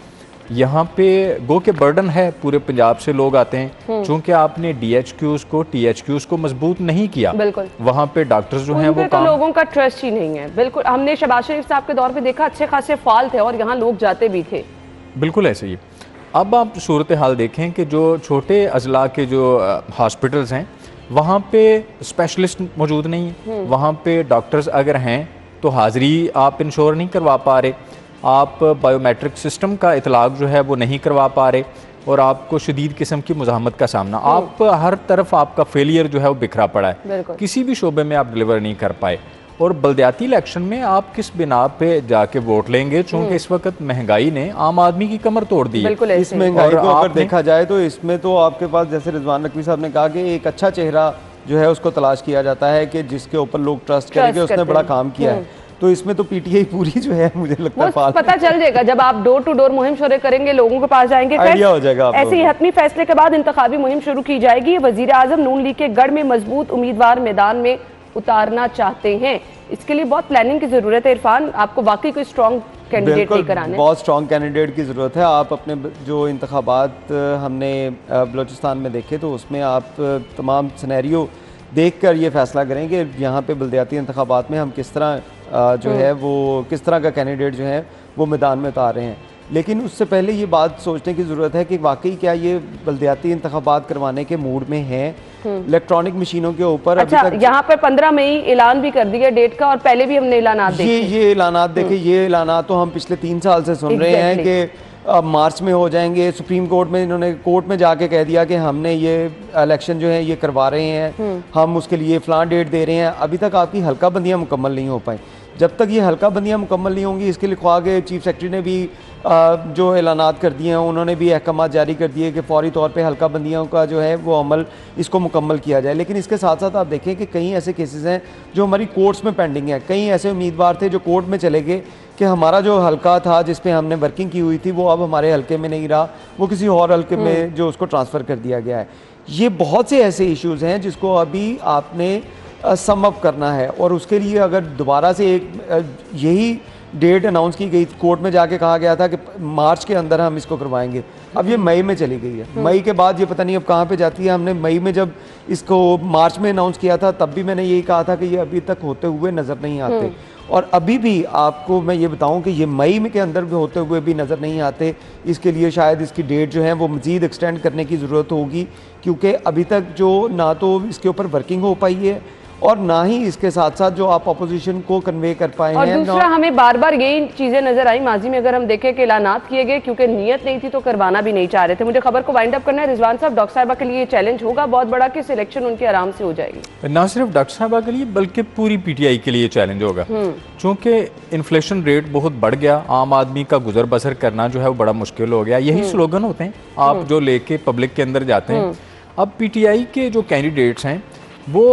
यहाँ पे गो के बर्डन है, पूरे पंजाब से लोग आते हैं, चूंकि आपने DHQs को THQs को मजबूत नहीं किया, बिल्कुल वहाँ पे डॉक्टर्स जो हैं वो तो लोगों का ट्रस्ट ही नहीं है। बिल्कुल, हमने शहबाज शरीफ साहब के दौर पे देखा अच्छे खासे फाल थे और यहाँ लोग जाते भी थे। बिल्कुल ऐसे ही। अब आप सूरत हाल देखें कि जो छोटे अजला के जो हॉस्पिटल्स हैं वहाँ पे स्पेशलिस्ट मौजूद नहीं है, वहाँ पे डॉक्टर्स अगर हैं तो हाज़िरी आप इंश्योर नहीं करवा पा रहे, आप बायोमेट्रिक सिस्टम का इतलाक जो है वो नहीं करवा पा रहे और आपको शदीद किस्म की मुज़ाहमत का सामना, आप हर तरफ आपका फेलियर जो है वो बिखरा पड़ा है, किसी भी शोबे में आप डिलीवर नहीं कर पाए। और बल्दियाती इलेक्शन में आप किस बिना पे जाके वोट लेंगे, चूंकि इस वक्त महंगाई ने आम आदमी की कमर तोड़ दी है। इस महंगाई को अगर देखा जाए तो इसमें तो आपके पास, जैसे रिजवान नकवी साहब ने कहा कि एक अच्छा चेहरा जो है उसको तलाश किया जाता है कि जिसके ऊपर लोग ट्रस्ट करेंगे, उसने बड़ा काम किया है। तो इसमें तो PTI पूरी जो है मुझे लगता है पता चल जाएगा जब आप डोर टू डोर मुहिम शुरू करेंगे, लोगों के पास जाएंगे, आइडिया हो जाएगा। ऐसे ही हतमी फैसले के बाद इंतखाबी मुहिम शुरू की जाएगी। वजीर आजम नून लीग के गढ़ में मजबूत उम्मीदवार मैदान में उतारना चाहते हैं, इसके लिए बहुत प्लानिंग की जरूरत है। इरफान, आपको वाकई कोई स्ट्रॉन्ग कैंडिडेट लेकर आना है, बहुत स्ट्रॉन्ग कैंडिडेट की ज़रूरत है। आप अपने जो इंतखाबात हमने बलूचिस्तान में देखे तो उसमें आप तमाम सिनेरियो देख कर ये फैसला करें कि यहाँ पे बल्दियाती इंतखाबात में हम किस तरह जो है वो किस तरह का कैंडिडेट जो है वो मैदान में उतार रहे हैं। लेकिन उससे पहले ये बात सोचने की ज़रूरत है कि वाकई क्या ये बल्दियाती इंतखाबात करवाने के मूड में हैं इलेक्ट्रॉनिक मशीनों के ऊपर। अच्छा, यहाँ पर 15 मई ऐलान भी कर दिया डेट का, और पहले भी हमने ऐलानात देखे। ये ऐलानात देखे, ये ऐलानात तो हम पिछले 3 साल से सुन रहे हैं कि मार्च में हो जाएंगे। सुप्रीम कोर्ट में इन्होंने कोर्ट में जाके कह दिया कि हमने ये इलेक्शन जो है ये करवा रहे हैं, हम उसके लिए फ़लाँ डेट दे रहे हैं। अभी तक आपकी हल्का बंदियाँ मुकम्मल नहीं हो पाई। जब तक ये हल्का बंदियाँ मुकम्मल नहीं होंगी, इसके लिए ख्वाह के चीफ सेक्रेटरी ने भी जो ऐलानात कर दिए हैं, उन्होंने भी अहकाम जारी कर दिए कि फौरी तौर पे हल्का बंदियों का जो है वो अमल इसको मुकम्मल किया जाए। लेकिन इसके साथ साथ आप देखें कि कई ऐसे केसेस हैं जो हमारी कोर्ट्स में पेंडिंग है। कई ऐसे उम्मीदवार थे जो कोर्ट में चले गए कि हमारा जो हल्का था जिस पे हमने वर्किंग की हुई थी वो अब हमारे हल्के में नहीं रहा, वो किसी और हल्के में जो उसको ट्रांसफ़र कर दिया गया है। ये बहुत से ऐसे इश्यूज़ हैं जिसको अभी आपने सम अप करना है, और उसके लिए अगर दोबारा से एक यही डेट अनाउंस की गई, कोर्ट में जाके कहा गया था कि मार्च के अंदर हम इसको करवाएंगे, अब ये मई में चली गई है। मई के बाद ये पता नहीं अब कहाँ पे जाती है। हमने मई में जब इसको मार्च में अनाउंस किया था तब भी मैंने यही कहा था कि ये अभी तक होते हुए नज़र नहीं आते, और अभी भी आपको मैं ये बताऊं कि ये मई में के अंदर भी होते हुए भी नज़र नहीं आते। इसके लिए शायद इसकी डेट जो है वो मज़ीद एक्सटेंड करने की ज़रूरत होगी, क्योंकि अभी तक जो ना तो इसके ऊपर वर्किंग हो पाई है और ना ही इसके साथ साथ जो आप अपोजिशन को कन्वे कर पाए हैं। और दूसरा, हमें बार बार यही चीजें नजर आई माजी में, अगर हम देखें कि ऐलानात किए गए, क्योंकि नीयत नहीं थी तो करवाना भी नहीं चाह रहे थे। मुझे खबर को वाइंड अप करना है। रिजवान साहब, डॉक्टर साहिबा के लिए चैलेंज होगा बहुत बड़ा कि सिलेक्शन उनकी आराम से हो जाएगी। ना सिर्फ डॉक्टर साहिबा के लिए बल्कि पूरी PTI के लिए चैलेंज होगा, क्योंकि इन्फ्लेशन रेट बहुत बढ़ गया, आम आदमी का गुजर बसर करना जो है वो बड़ा मुश्किल हो गया। यही स्लोगन होते हैं आप जो लेके पब्लिक के अंदर जाते हैं। अब PTI के जो कैंडिडेट्स हैं वो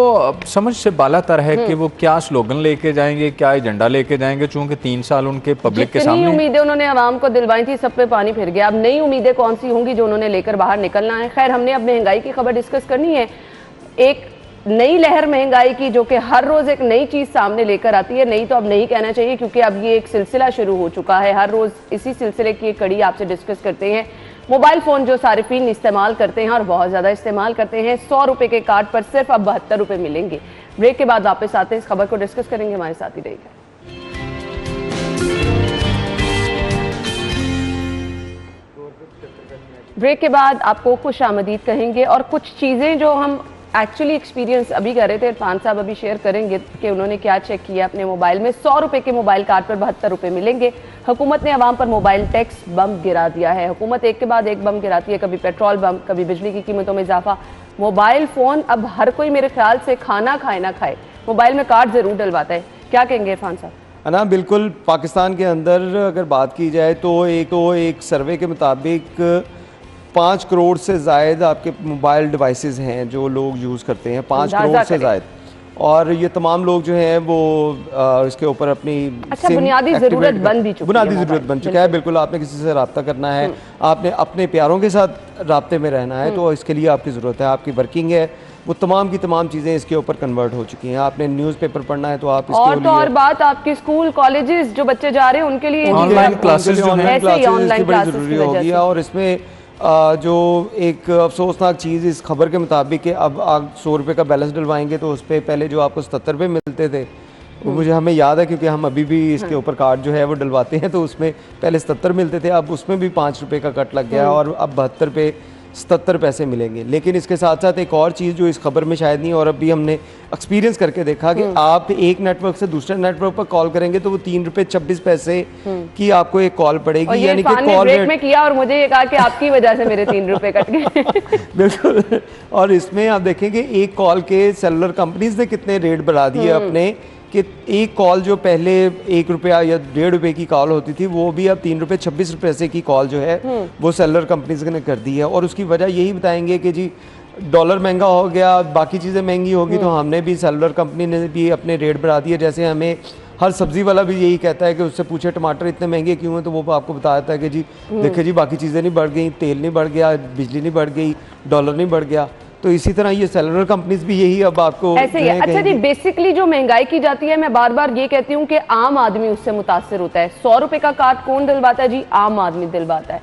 समझ से बालातर है कि वो क्या स्लोगन लेके जाएंगे, क्या एजेंडा लेके जाएंगे, चूंकि 3 साल उनके पब्लिक के सामने उम्मीदें उन्होंने आवाम को दिलवाई थी, सब पे पानी फिर गया। अब नई उम्मीदें कौन सी होंगी जो उन्होंने लेकर बाहर निकलना है। खैर, हमने अब महंगाई की खबर डिस्कस करनी है। एक नई लहर महंगाई की जो कि हर रोज एक नई चीज सामने लेकर आती है। नई तो अब नहीं कहना चाहिए, क्योंकि अब ये एक सिलसिला शुरू हो चुका है। हर रोज इसी सिलसिले की एक कड़ी आपसे डिस्कस करते हैं। मोबाइल फ़ोन जो सारिफीन इस्तेमाल करते हैं और बहुत ज़्यादा इस्तेमाल करते हैं, 100 रुपये के कार्ड पर सिर्फ अब 72 रुपये मिलेंगे। ब्रेक के बाद वापस आते हैं, इस खबर को डिस्कस करेंगे, हमारे साथ ही रहेगा। ब्रेक के बाद आपको खुश आमदीद कहेंगे और कुछ चीज़ें जो हम एक्चुअली एक्सपीरियंस अभी कर रहे थे, इरफान साहब अभी शेयर करेंगे कि उन्होंने क्या चेक किया अपने मोबाइल में। 100 रुपये के मोबाइल कार्ड पर 72 रुपये मिलेंगे। हुकूमत ने आवाम पर मोबाइल टैक्स बम गिरा दिया है। हुकूमत एक के बाद एक बम गिराती है, कभी पेट्रोल बम, कभी बिजली की कीमतों में इजाफा। मोबाइल फ़ोन अब हर कोई मेरे ख्याल से खाना खाए ना खाए मोबाइल में कार्ड ज़रूर डलवाता है। क्या कहेंगे इरफान साहब? ना बिल्कुल, पाकिस्तान के अंदर अगर बात की जाए तो एक सर्वे के मुताबिक 5 करोड़ से ज़ायद आपके मोबाइल डिवाइसेस हैं जो लोग यूज़ करते हैं, 5 करोड़ से ज़ायद। और ये तमाम लोग जो हैं वो इसके ऊपर अपनी बुनियादी ज़रूरत बन चुका है। बिल्कुल, आपने किसी से रब्ता करना है, आपने अपने प्यारों के साथ राब्ते में रहना है, तो इसके लिए आपकी ज़रूरत है। आपकी वर्किंग है, वो तमाम की तमाम चीज़ें इसके ऊपर कन्वर्ट हो चुकी हैं। आपने न्यूज़पेपर पढ़ना है तो आप और तो और बात आपके स्कूल कॉलेजेस जो बच्चे जा रहे हैं उनके लिए ऑनलाइन क्लासेस जो हैं ऐसे ही ऑनलाइन बड़ी ज़रूरी होगी। और इसमें जो एक अफसोसनाक चीज़ इस खबर के मुताबिक कि अब आप 100 रुपये का बैलेंस डलवाएंगे तो उस पर पहले जो आपको 77 रुपये मिलते थे, वो मुझे हमें याद है क्योंकि हम अभी भी इसके ऊपर कार्ड जो है वो डलवाते हैं, तो उसमें पहले 77 मिलते थे, अब उसमें भी 5 रुपये का कट लग गया और अब 72 पे 77 पैसे मिलेंगे। लेकिन इसके साथ साथ एक और चीज़ जो इस खबर में शायद नहीं, और अभी हमने एक्सपीरियंस करके देखा कि आप एक नेटवर्क से दूसरे नेटवर्क पर कॉल करेंगे तो वो 3 रुपये 26 पैसे की आपको एक कॉल पड़ेगी, यानी कि कॉल रेट में किया और मुझे ये कहा कि आपकी वजह से मेरे 3 रुपये कट गए। बिल्कुल। और इसमें आप देखेंगे एक कॉल के सेलुलर कंपनीज ने कितने रेट बढ़ा दिए अपने, कि एक कॉल जो पहले 1 रुपया या 1.5 रुपये की कॉल होती थी वो भी अब 3 रुपये 26 पैसे की कॉल जो है वो सेलुलर कंपनीज ने कर दी है। और उसकी वजह यही बताएंगे कि जी डॉलर महंगा हो गया, बाकी चीज़ें महंगी होगी, तो हमने भी सेलुलर कंपनी ने भी अपने रेट बढ़ा दिए। जैसे हमें हर सब्जी वाला भी यही कहता है कि उससे पूछे टमाटर इतने महंगे क्यों हैं, तो वो आपको बता देता है कि जी देखिए जी बाकी चीज़ें नहीं बढ़ गई, तेल नहीं बढ़ गया, बिजली नहीं बढ़ गई, डॉलर नहीं बढ़ गया। तो इसी तरह ये सेलुलर कंपनीज भी यही अब आपको ऐसे ही है। अच्छा जी, बेसिकली जो महंगाई की जाती है, मैं बार बार ये कहती हूँ कि आम आदमी उससे मुतासर होता है। 100 रुपए का कार्ड कौन दिलवाता है जी? आम आदमी दिलवाता है।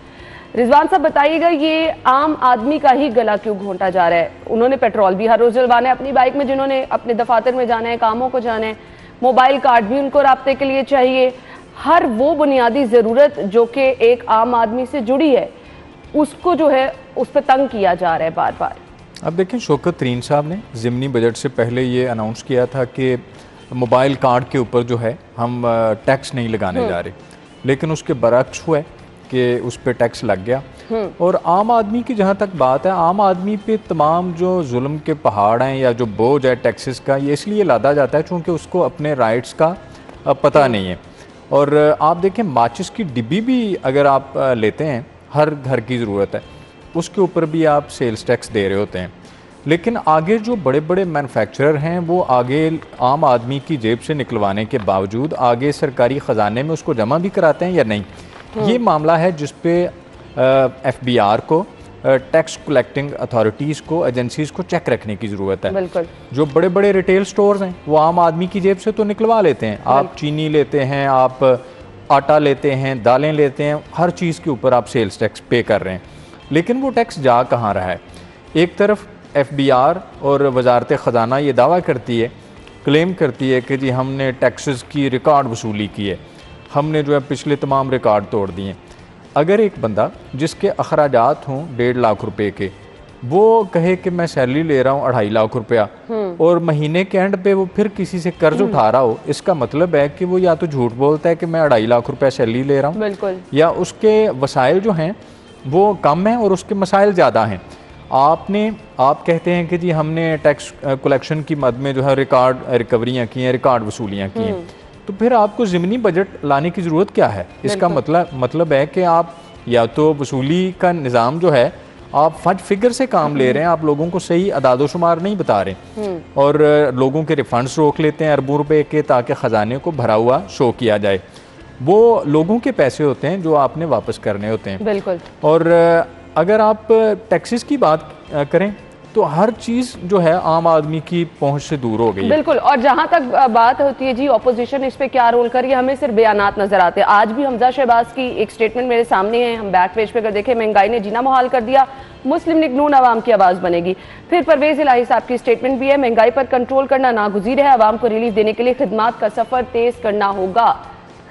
रिजवान साहब बताइएगा, ये आम आदमी का ही गला क्यों घोंटा जा रहा है? उन्होंने पेट्रोल भी हर रोज डलवाना है अपनी बाइक में, जिन्होंने अपने दफातर में जाना है, कामों को जाना है, मोबाइल कार्ड भी उनको राब्ते के लिए चाहिए। हर वो बुनियादी ज़रूरत जो कि एक आम आदमी से जुड़ी है, उसको जो है उस पर तंग किया जा रहा है बार बार। अब देखें, शौकत तरीन साहब ने ज़िमनी बजट से पहले ये अनाउंस किया था कि मोबाइल कार्ड के ऊपर जो है हम टैक्स नहीं लगाने जा रहे, लेकिन उसके बरक्स हुआ कि उस पर टैक्स लग गया। और आम आदमी की जहाँ तक बात है, आम आदमी पे तमाम जो जुल्म के पहाड़ हैं या जो बोझ है टैक्सेस का, ये इसलिए लादा जाता है चूँकि उसको अपने राइट्स का पता नहीं है। और आप देखें, माचिस की डिब्बी भी अगर आप लेते हैं, हर घर की ज़रूरत है, उसके ऊपर भी आप सेल्स टैक्स दे रहे होते हैं। लेकिन आगे जो बड़े बड़े मैन्युफैक्चरर हैं वो आगे आम आदमी की जेब से निकलवाने के बावजूद आगे सरकारी ख़जाने में उसको जमा भी कराते हैं या नहीं, ये मामला है जिस पे FBR को, टैक्स कलेक्टिंग अथॉरिटीज़ को, एजेंसीज़ को चेक रखने की ज़रूरत है। बिल्कुल। जो बड़े बड़े रिटेल स्टोर्स हैं वो आम आदमी की जेब से तो निकलवा लेते हैं। आप चीनी लेते हैं, आप आटा लेते हैं, दालें लेते हैं, हर चीज़ के ऊपर आप सेल्स टैक्स पे कर रहे हैं, लेकिन वो टैक्स जा कहाँ रहा है? एक तरफ FBR और वजारत ख़जाना ये दावा करती है, क्लेम करती है कि जी हमने टैक्सेस की रिकॉर्ड वसूली की है, हमने जो है पिछले तमाम रिकॉर्ड तोड़ दिए। अगर एक बंदा जिसके अखराजात हों 1.5 लाख रुपए के, वो कहे कि मैं सैलरी ले रहा हूँ 2.5 लाख रुपया, और महीने के एंड पे वो फिर किसी से कर्ज उठा रहा हो, इसका मतलब है कि वो या तो झूठ बोलता है कि मैं 2.5 लाख रुपया सैलरी ले रहा हूँ, या उसके वसाइल जो हैं वो कम हैं और उसके मसाइल ज़्यादा हैं। आप कहते हैं कि जी हमने टैक्स कलेक्शन की मद में जो है रिकॉर्ड रिकवरियाँ की हैं, रिकॉर्ड वसूलियाँ की हैं, तो फिर आपको ज़िमनी बजट लाने की ज़रूरत क्या है? इसका मतलब है कि आप या तो वसूली का निज़ाम जो है आप फज फिगर से काम ले रहे हैं, आप लोगों को सही अदादोशुमार नहीं बता रहे, और लोगों के रिफंड्स रोक लेते हैं अरबों रुपए के, ताकि ख़जाने को भरा हुआ शो किया जाए। वो लोगों के पैसे होते हैं जो आपने वापस करने होते हैं। बिल्कुल। और अगर आप टैक्सेस की बात करें तो हर चीज़ जो है आम आदमी की पहुंच से दूर हो गई है। बिल्कुल। और जहां तक बात होती है जी ऑपोजिशन इस पे क्या रोल करिए, हमें सिर्फ बयानात नजर आते हैं। आज भी हमजा शहबाज की एक स्टेटमेंट मेरे सामने है, हम बैक पेज पे अगर देखें, महंगाई ने जीना मुहाल कर दिया, मुस्लिम लीग नून आवाम की आवाज़ बनेगी। फिर परवेज इलाही साहब की स्टेटमेंट भी है, महंगाई पर कंट्रोल करना नागुज़ीर है, आवाम को रिलीफ देने के लिए खिदमात का सफ़र तेज़ करना होगा।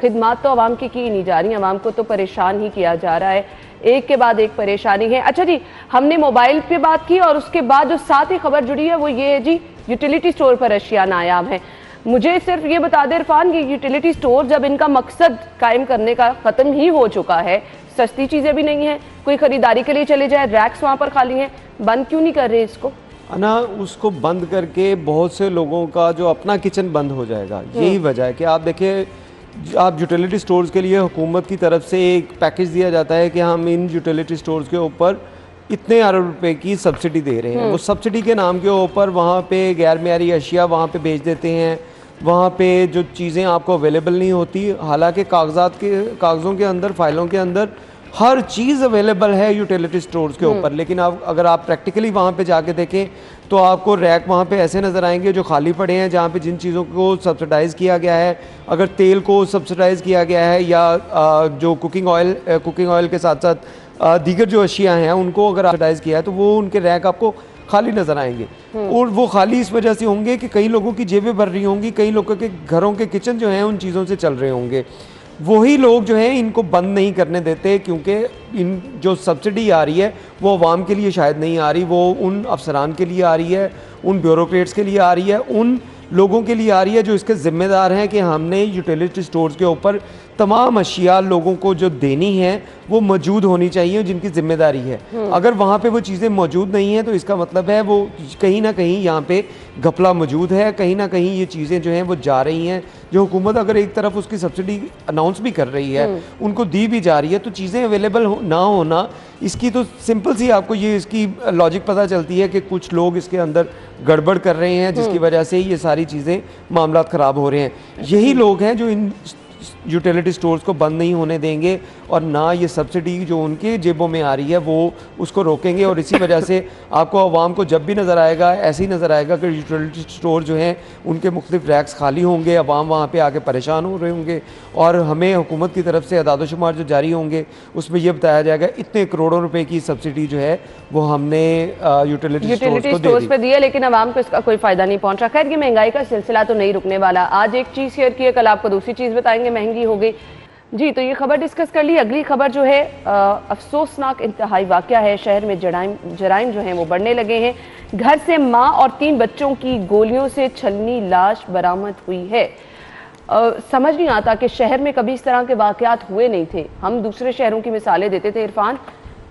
खिदमात तो आवाम की नहीं जा रही, आवाम को तो परेशान ही किया जा रहा है, एक के बाद एक परेशानी है। अच्छा जी, हमने मोबाइल पे बात की और उसके बाद जो साथ ही खबर जुड़ी है वो ये है जी, यूटिलिटी स्टोर पर अशिया नायाब है। मुझे सिर्फ ये बता दे इरफान कि यूटिलिटी स्टोर जब इनका मकसद कायम करने का ख़त्म ही हो चुका है, सस्ती चीज़ें भी नहीं है, कोई ख़रीदारी के लिए चले जाए, रैक्स वहाँ पर खाली हैं, बंद क्यों नहीं कर रहे इसको? ना, उसको बंद करके बहुत से लोगों का जो अपना किचन बंद हो जाएगा, यही वजह है कि आप देखिए, आप यूटिलिटी स्टोर्स के लिए हुकूमत की तरफ से एक पैकेज दिया जाता है कि हम इन यूटिलिटी स्टोर्स के ऊपर इतने अरब रुपए की सब्सिडी दे रहे हैं। वो सब्सिडी के नाम के ऊपर वहाँ पे गैर मेयारी अशिया वहाँ पे भेज देते हैं, वहाँ पे जो चीज़ें आपको अवेलेबल नहीं होती, हालांकि कागज़ों के अंदर, फाइलों के अंदर हर चीज़ अवेलेबल है यूटिलिटी स्टोर्स के ऊपर। लेकिन आप अगर आप प्रैक्टिकली वहाँ पे जाके देखें तो आपको रैक वहाँ पे ऐसे नज़र आएंगे जो खाली पड़े हैं, जहाँ पे जिन चीज़ों को सब्सिडाइज़ किया गया है, अगर तेल को सब्सिडाइज़ किया गया है या जो कुकिंग ऑयल के साथ साथ दीगर जो अशिया हैं उनको अगर सब्सिडाइज़ किया है तो वो उनके रैक आपको खाली नज़र आएंगे। और वो खाली इस वजह से होंगे कि कई लोगों की जेबें भर रही होंगी, कई लोगों के घरों के किचन जो हैं उन चीज़ों से चल रहे होंगे। वही लोग जो हैं इनको बंद नहीं करने देते, क्योंकि इन जो सब्सिडी आ रही है वो अवाम के लिए शायद नहीं आ रही, वो उन अफसरान के लिए आ रही है, उन ब्यूरोक्रेट्स के लिए आ रही है, उन लोगों के लिए आ रही है जो इसके ज़िम्मेदार हैं कि हमने यूटिलिटी स्टोर्स के ऊपर तमाम अशिया लोगों को जो देनी है वो मौजूद होनी चाहिए, जिनकी ज़िम्मेदारी है। अगर वहाँ पे वो चीज़ें मौजूद नहीं हैं तो इसका मतलब है वो कहीं ना कहीं यहाँ पे घपला मौजूद है, कहीं ना कहीं ये चीज़ें जो हैं वो जा रही हैं। जो हुकूमत अगर एक तरफ उसकी सब्सिडी अनाउंस भी कर रही है, उनको दी भी जा रही है, तो चीज़ें अवेलेबल ना होना, इसकी तो सिंपल सी आपको ये इसकी लॉजिक पता चलती है कि कुछ लोग इसके अंदर गड़बड़ कर रहे हैं, जिसकी वजह से ये सारी चीज़ें मामला ख़राब हो रहे हैं। यही लोग हैं जो इन यूटिलिटी स्टोर्स को बंद नहीं होने देंगे और ना ये सब्सिडी जो उनके जेबों में आ रही है वो उसको रोकेंगे। और इसी वजह से आपको आवाम को जब भी नज़र आएगा, ऐसे ही नज़र आएगा कि यूटिलिटी स्टोर जो हैं उनके मुख्तलिफ रैक्स खाली होंगे, आवाम वहाँ पे आके परेशान हो रहे होंगे और हमें हुकूमत की तरफ से अदाद-ओ-शुमार जो जारी होंगे उसमें यह बताया जाएगा इतने करोड़ों रुपए की सब्सिडी जो है वो हमने यूटिलिटी स्टोर्स पे दी है, लेकिन आवाम को इसका कोई फ़ायदा नहीं पहुँच रहा। खैर, ये महंगाई का सिलसिला तो नहीं रुकने वाला। आज एक चीज़ शेयर की है, कल आपको दूसरी चीज़ बताएंगे महंगी हो गई जी। तो ये खबर डिस्कस कर ली। अगली खबर जो है अफसोसनाक इंतहाई वाक़या है। शहर में जराइम जो हैं वो बढ़ने लगे हैं। घर से माँ और 3 बच्चों की गोलियों से छलनी लाश बरामद हुई है। समझ नहीं आता कि शहर में कभी इस तरह के वाक़यात हुए नहीं थे। हम दूसरे शहरों की मिसालें देते थे इरफान,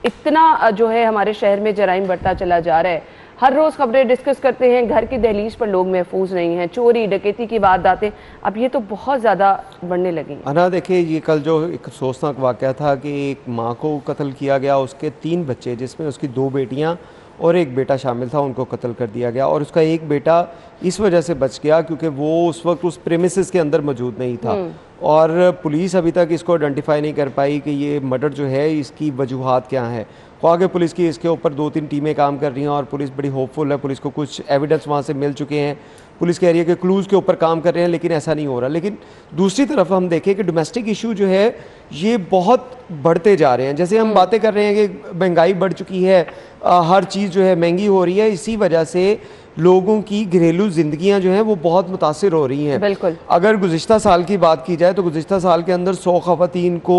इतना जो है हमारे शहर में जराइम बढ़ता चला जा रहा है। हर रोज़ खबरें डिस्कस करते हैं, घर की दहलीज पर लोग महफूज नहीं हैं, चोरी डकैती की वारदातें अब ये तो बहुत ज़्यादा बढ़ने लगी हैं। अना देखिए, ये कल जो एक अफसोसनाक वाक़या था कि एक माँ को कत्ल किया गया, उसके 3 बच्चे जिसमें उसकी 2 बेटियाँ और एक बेटा शामिल था, उनको कत्ल कर दिया गया। और उसका एक बेटा इस वजह से बच गया क्योंकि वो उस वक्त उस प्रेमिसेस के अंदर मौजूद नहीं था। और पुलिस अभी तक इसको आइडेंटिफाई नहीं कर पाई कि ये मर्डर जो है इसकी वजूहात क्या हैं। आगे पुलिस की इसके ऊपर 2-3 टीमें काम कर रही हैं और पुलिस बड़ी होपफुल है, पुलिस को कुछ एविडेंस वहाँ से मिल चुके हैं। पुलिस कह रही है कि क्लूज़ के ऊपर काम कर रहे हैं, लेकिन ऐसा नहीं हो रहा। लेकिन दूसरी तरफ हम देखें कि डोमेस्टिक इशू जो है ये बहुत बढ़ते जा रहे हैं। जैसे हम बातें कर रहे हैं कि महंगाई बढ़ चुकी है, हर चीज़ जो है महंगी हो रही है, इसी वजह से लोगों की घरेलू जिंदगियां जो हैं वो बहुत मुतासिर हो रही हैं। बिल्कुल। अगर गुज़िश्ता साल की बात की जाए तो गुज़िश्ता साल के अंदर 100 ख़वातीन को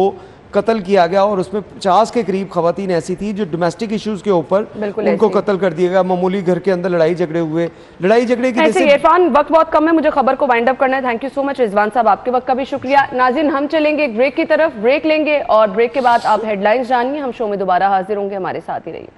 कत्ल किया गया और उसमें 50 के करीब ख़वातीन ऐसी थी जो डोमेस्टिक इश्यूज़ के ऊपर उनको कत्ल कर दिया गया। मामूली घर के अंदर लड़ाई झगड़े हुए, लड़ाई झगड़े की ऐसे इरफान वक्त बहुत कम है, मुझे खबर को वाइंड अप करना है। Thank you so much Rizwan साहब, आपके वक्त का भी शुक्रिया। नाज़रीन, हम चलेंगे एक ब्रेक की तरफ, ब्रेक लेंगे और ब्रेक के बाद आप हेडलाइंस जानिए। हम शो में दोबारा हाजिर होंगे, हमारे साथ ही रहिए।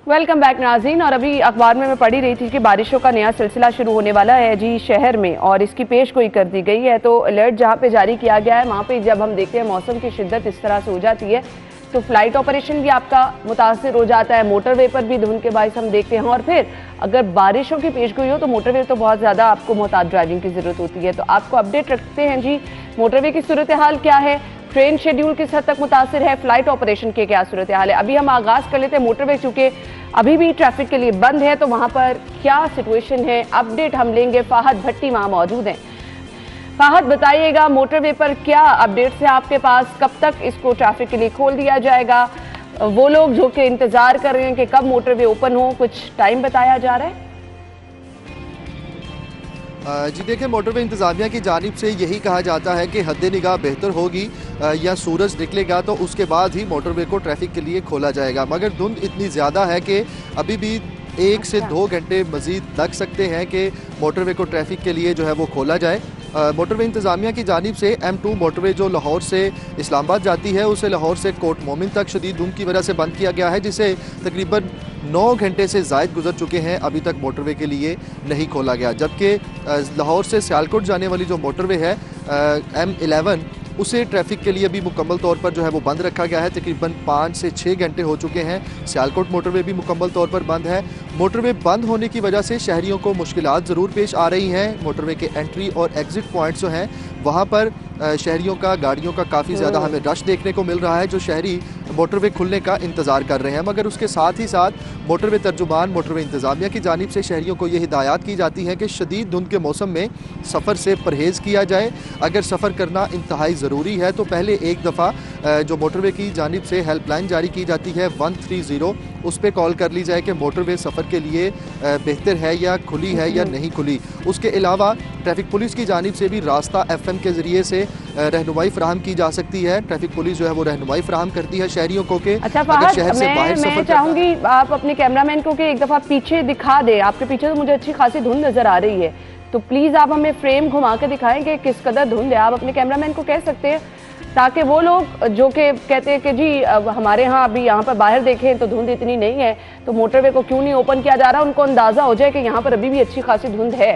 वेलकम बैक नाज़रीन। और अभी अखबार में मैं पढ़ी रही थी कि बारिशों का नया सिलसिला शुरू होने वाला है जी शहर में, और इसकी पेशगोई कर दी गई है। तो अलर्ट जहां पे जारी किया गया है वहां पे जब हम देखते हैं मौसम की शिद्दत इस तरह से हो जाती है तो फ्लाइट ऑपरेशन भी आपका मुतासिर हो जाता है, मोटरवे पर भी धुंध के बायस हम देखते हैं। और फिर अगर बारिशों की पेशगोई हो तो मोटरवे तो बहुत ज़्यादा आपको मोहतात ड्राइविंग की ज़रूरत होती है। तो आपको अपडेट रखते हैं जी, मोटरवे की सूरत हाल क्या है, ट्रेन शेड्यूल किस हद तक मुतासिर है, फ्लाइट ऑपरेशन के क्या सूरत हाल है। अभी हम आगाज़ कर लेते हैं मोटरवे, चूँकि अभी भी ट्रैफिक के लिए बंद है तो वहाँ पर क्या सिचुएशन है, अपडेट हम लेंगे। फाहद भट्टी वहाँ मौजूद हैं। फाहद, बताइएगा मोटरवे पर क्या अपडेट्स है आपके पास, कब तक इसको ट्रैफिक के लिए खोल दिया जाएगा, वो लोग जो कि इंतज़ार कर रहे हैं कि कब मोटरवे ओपन हो, कुछ टाइम बताया जा रहा है? जी देखिए, मोटरवे इंतज़ामिया की जानिब से यही कहा जाता है कि हद निगाह बेहतर होगी या सूरज निकलेगा तो उसके बाद ही मोटरवे को ट्रैफिक के लिए खोला जाएगा। मगर धुंध इतनी ज़्यादा है कि अभी भी 1 से 2 घंटे मज़ीद लग सकते हैं कि मोटरवे को ट्रैफिक के लिए जो है वो खोला जाए। मोटरवे इंतज़ामिया की जानिब से M2 मोटरवे जो लाहौर से इस्लामाबाद जाती है उसे लाहौर से कोट मोमिन तक शदीद धुंध की वजह से बंद किया गया है, जिसे तकरीबन 9 घंटे से ज़ायद गुजर चुके हैं, अभी तक मोटरवे के लिए नहीं खोला गया। जबकि लाहौर से सियालकोट जाने वाली जो मोटरवे है M11 उसे ट्रैफिक के लिए भी मुकम्मल तौर पर जो है वो बंद रखा गया है। तकरीबन 5 से 6 घंटे हो चुके हैं। सियालकोट मोटरवे भी मुकम्मल तौर पर बंद है। मोटरवे बंद होने की वजह से शहरियों को मुश्किलात ज़रूर पेश आ रही हैं। मोटरवे के एंट्री और एग्ज़िट पॉइंट्स जो हैं वहाँ पर शहरियों का, गाड़ियों का काफ़ी ज़्यादा हमें रश देखने को मिल रहा है, जो शहरी मोटरवे खुलने का इंतज़ार कर रहे हैं। मगर उसके साथ ही साथ मोटरवे तर्जुमान, मोटरवे इंतज़ामिया की जानिब से शहरियों को ये हिदायत की जाती है कि शदीद धुंध के मौसम में सफ़र से परहेज़ किया जाए। अगर सफ़र करना इंतहाई ज़रूरी है तो पहले एक दफ़ा जो मोटरवे की जानिब से हेल्पलाइन जारी की जाती है 130, उस पर कॉल कर ली जाए कि मोटरवे सफ़र के लिए बेहतर है या खुली है या नहीं खुली। उसके अलावा ट्रैफिक पुलिस की जानिब से भी रास्ता FM के ज़रिए से रहनुमाई फराहम की जा सकती है। ट्रैफिक पुलिस जो है वो रहनुमाई फराहम करती है शहरियों को कि अच्छा अगर शहर से बाहर सफर मैं चाहूंगी आप अपने कैमरामैन को कि एक दफा पीछे दिखा दे। आपके पीछे तो मुझे अच्छी खासी धुंध नजर आ रही है, तो प्लीज आप हमें फ्रेम घुमा के दिखाएं कि किस कदर धुंध है। आप अपने कैमरामैन को कह सकते हैं ताकि वो लोग जो कि कहते हैं कि जी हमारे यहाँ अभी यहाँ पर बाहर देखें तो धुंध इतनी नहीं है, तो मोटरवे को क्यों नहीं ओपन किया जा रहा, उनको अंदाजा हो जाए कि यहाँ पर अभी भी अच्छी खासी धुंध है।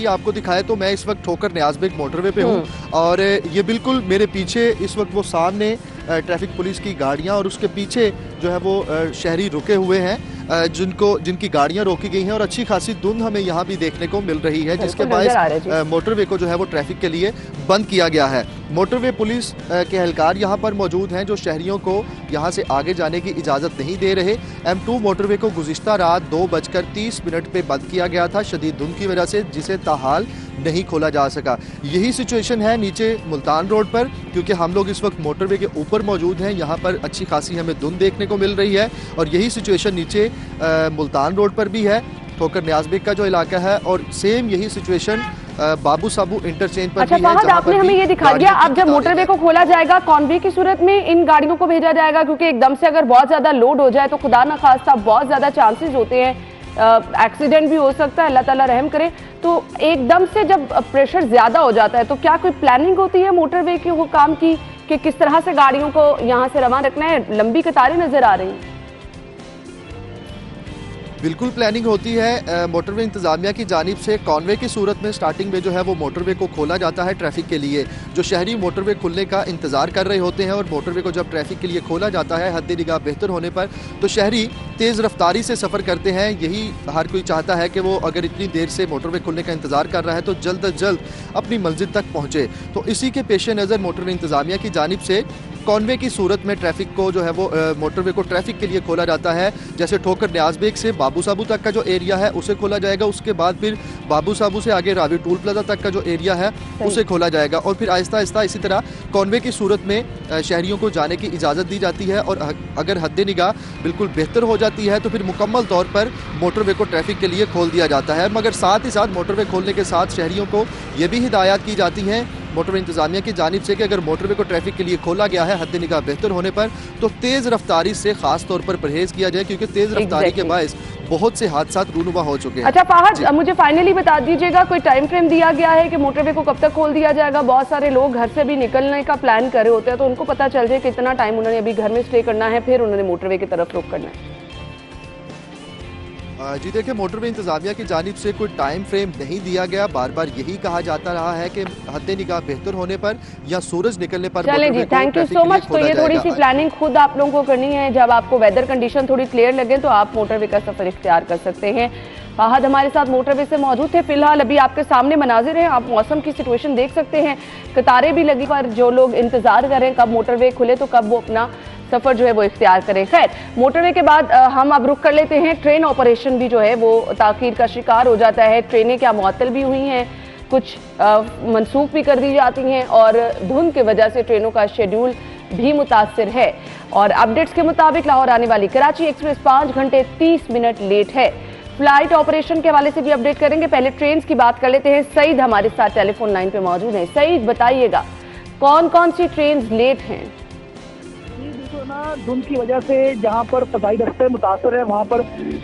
आपको दिखाए तो मैं इस वक्त ठोकर न्याज़बेग मोटरवे पे हूँ और ये बिल्कुल मेरे पीछे इस वक्त वो सामने ट्रैफिक पुलिस की गाड़ियाँ और उसके पीछे जो है वो शहरी रुके हुए हैं जिनकी गाड़ियां रोकी गई हैं और अच्छी खासी धुंध हमें यहाँ भी देखने को मिल रही है, जिसके बायस मोटरवे को जो है वो ट्रैफिक के लिए बंद किया गया है। मोटरवे पुलिस के एहलकार यहाँ पर मौजूद हैं जो शहरियों को यहाँ से आगे जाने की इजाज़त नहीं दे रहे। M2 मोटरवे को गुज़िश्ता रात 2:30 पे बंद किया गया था शदीद धुंध की वजह से, जिसे ताहाल नहीं खोला जा सका। यही सिचुएशन है नीचे मुल्तान रोड पर, क्योंकि हम लोग इस वक्त मोटरवे के ऊपर मौजूद हैं। यहाँ पर अच्छी खासी हमें धुंध देखने को मिल रही है और यही सिचुएशन नीचे मुल्तान रोड पर भी है, ठोकर न्याज़बेग का जो इलाका है, और सेम यही सिचुएशन बाबू साबू इंटरचेंज पर भी है। आपने हमें ये दिखा दिया, अब जब मोटरवे को खोला जाएगा कॉन्वे की सूरत में इन गाड़ियों को भेजा जाएगा, क्योंकि एकदम से अगर बहुत ज्यादा लोड हो जाए तो खुदा न खास्ता बहुत ज्यादा चांसेस होते हैं एक्सीडेंट भी हो सकता है, अल्लाह ताला रहम करे। तो एकदम से जब प्रेशर ज्यादा हो जाता है तो क्या कोई प्लानिंग होती है मोटरवे के वो काम की कि किस तरह से गाड़ियों को यहाँ से रवाना रखना है? लंबी कतारें नजर आ रही हैं। बिल्कुल प्लानिंग होती है मोटरवे इंतज़ामिया की जानिब से। कॉन्वे की सूरत में स्टार्टिंग में जो है वो मोटरवे को खोला जाता है ट्रैफिक के लिए। जो शहरी मोटरवे खुलने का इंतज़ार कर रहे होते हैं और मोटरवे को जब ट्रैफिक के लिए खोला जाता है हद निगाह बेहतर होने पर, तो शहरी तेज़ रफ्तारी से सफ़र करते हैं। यही हर कोई चाहता है कि वो अगर इतनी देर से मोटरवे खुलने का इंतज़ार कर रहा है तो जल्द अज जल्द अपनी मंजिल तक पहुँचे। तो इसी के पेश नज़र मोटरवे इंतज़ामिया की जानिब से कॉन्वे की सूरत में ट्रैफिक को जो है वो मोटरवे को ट्रैफिक के लिए खोला जाता है। जैसे ठोकर न्याज़बेग से बाबू साबू तक का जो एरिया है उसे खोला जाएगा, उसके बाद फिर बाबू साबू से आगे रावी टूल प्लाजा तक का जो एरिया है उसे खोला जाएगा, और फिर आहिस्ता आहिस्ता इसी तरह कॉन्वे की सूरत में शहरियों को जाने की इजाज़त दी जाती है। और अगर हद निगाह बिल्कुल बेहतर हो जाती है तो फिर मुकम्मल तौर पर मोटरवे को ट्रैफिक के लिए खोल दिया जाता है। मगर साथ ही साथ मोटरवे खोलने के साथ शहरियों को ये भी हिदायत की जाती हैं मोटरवे इंतज़ामिया की जानिब से कि अगर मोटरवे को ट्रैफिक के लिए खोला गया है हद निगाह बेहतर होने पर तो तेज़ रफ्तारी से खास तौर पर परहेज़ किया जाए, क्योंकि तेज़ रफ्तारी के बायस बहुत से हादसा रूनुमा हो चुके हैं। अच्छा फहद, मुझे फाइनली बता दीजिएगा कोई टाइम फ्रेम दिया गया है कि मोटरवे को कब तक खोल दिया जाएगा? बहुत सारे लोग घर से भी निकलने का प्लान कर रहे होते हैं, तो उनको पता चल जाए कितना टाइम उन्होंने अभी घर में स्टे करना है, फिर उन्होंने मोटरवे की तरफ रुख करना है। जी देखिए, मोटरवे इंतज़ामिया की जानिब से कोई टाइम फ्रेम नहीं दिया गया। बार बार यही कहा जाता रहा है कि हद निगाह बेहतर होने पर या सूरज निकलने पर। चलें जी, थैंक यू सो मच। तो ये थोड़ी सी प्लानिंग खुद आप लोगों को करनी है। जब आपको वेदर कंडीशन थोड़ी क्लियर लगे तो आप मोटरवे का सफर इख्तियार कर सकते हैं। फहद हमारे साथ मोटरवे से मौजूद थे। फिलहाल अभी आपके सामने मनाजिर हैं, आप मौसम की सिचुएशन देख सकते हैं। कतारें भी लगी पर जो लोग इंतजार कर रहे हैं कब मोटरवे खुले तो कब वो अपना सफर जो है वो इख्तियार करें। खैर, मोटरवे के बाद हम अब रुख कर लेते हैं। ट्रेन ऑपरेशन भी जो है वो ताखीर का शिकार हो जाता है। ट्रेनें क्या मुअत्तल भी हुई हैं, कुछ मनसूख भी कर दी जाती हैं, और धुंध की वजह से ट्रेनों का शेड्यूल भी मुतासिर है। और अपडेट्स के मुताबिक लाहौर आने वाली कराची एक्सप्रेस 5 घंटे 30 मिनट लेट है। फ्लाइट ऑपरेशन के हवाले से भी अपडेट करेंगे। पहले ट्रेन की बात कर लेते हैं। सईद हमारे साथ टेलीफोन लाइन पे मौजूद है। सईद, बताइएगा कौन कौन सी ट्रेन लेट हैं? धुंध की वजह से जहां पर फजाई रस्ते मुतासर है वहां पर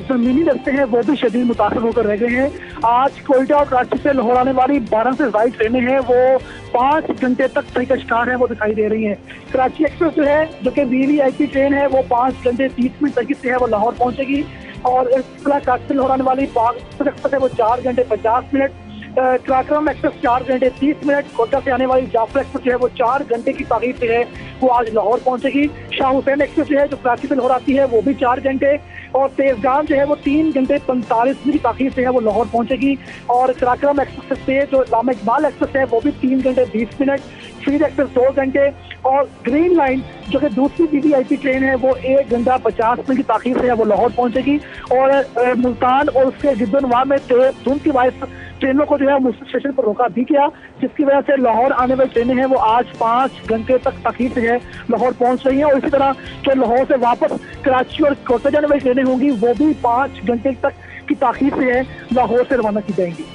जमीनी रस्ते हैं वो भी शदीद मुतासर होकर रह गए हैं। आज कोयटा और कराची से लाहौर आने वाली 12 से ज्यादा ट्रेनें हैं वो 5 घंटे तक सही का शिकार है वो दिखाई दे रही हैं। कराची एक्सप्रेस जो है जो कि VVIP ट्रेन है वो 5 घंटे 30 मिनट तक से है वो लाहौर पहुंचेगी, और कराची से लाहौर आने वाली एक्सप्रेस है वो 4 घंटे 50 मिनट। कराक्रम एक्सप्रेस 4 घंटे 30 मिनट, कोटा से आने वाली जाफर एक्सप्रेस जो है वो 4 घंटे की तारीख से है वो आज लाहौर पहुंचेगी। शाह हुसैन एक्सप्रेस जो है जो कराची से लाहौर आती है वो भी 4 घंटे, और तेजगाम जो है वो 3 घंटे 45 मिनट की तारीख से है वो लाहौर पहुंचेगी। और कराक्रम एक्सप्रेस से जो इलामा इकबाल एक्सप्रेस है वो भी 3 घंटे 20 मिनट, फीड एक्सप्रेस 2 घंटे, और ग्रीन लाइन जो कि दूसरी वीवीआईपी ट्रेन है वो 1 घंटा 50 मिनट की तारीख से है वो लाहौर पहुंचेगी। और मुल्तान और उसके गिद्दनवा में धुंध की वजह से ट्रेनों को जो है मुफ्त स्टेशन पर रोका भी किया, जिसकी वजह से लाहौर आने वाली ट्रेनें हैं वो आज 5 घंटे तक ताखीर से है लाहौर पहुंच रही हैं। और इसी तरह जो लाहौर से वापस कराची और कोटा जाने वाली ट्रेनें होंगी वो भी 5 घंटे तक की ताखीर से है लाहौर से रवाना की जाएंगी।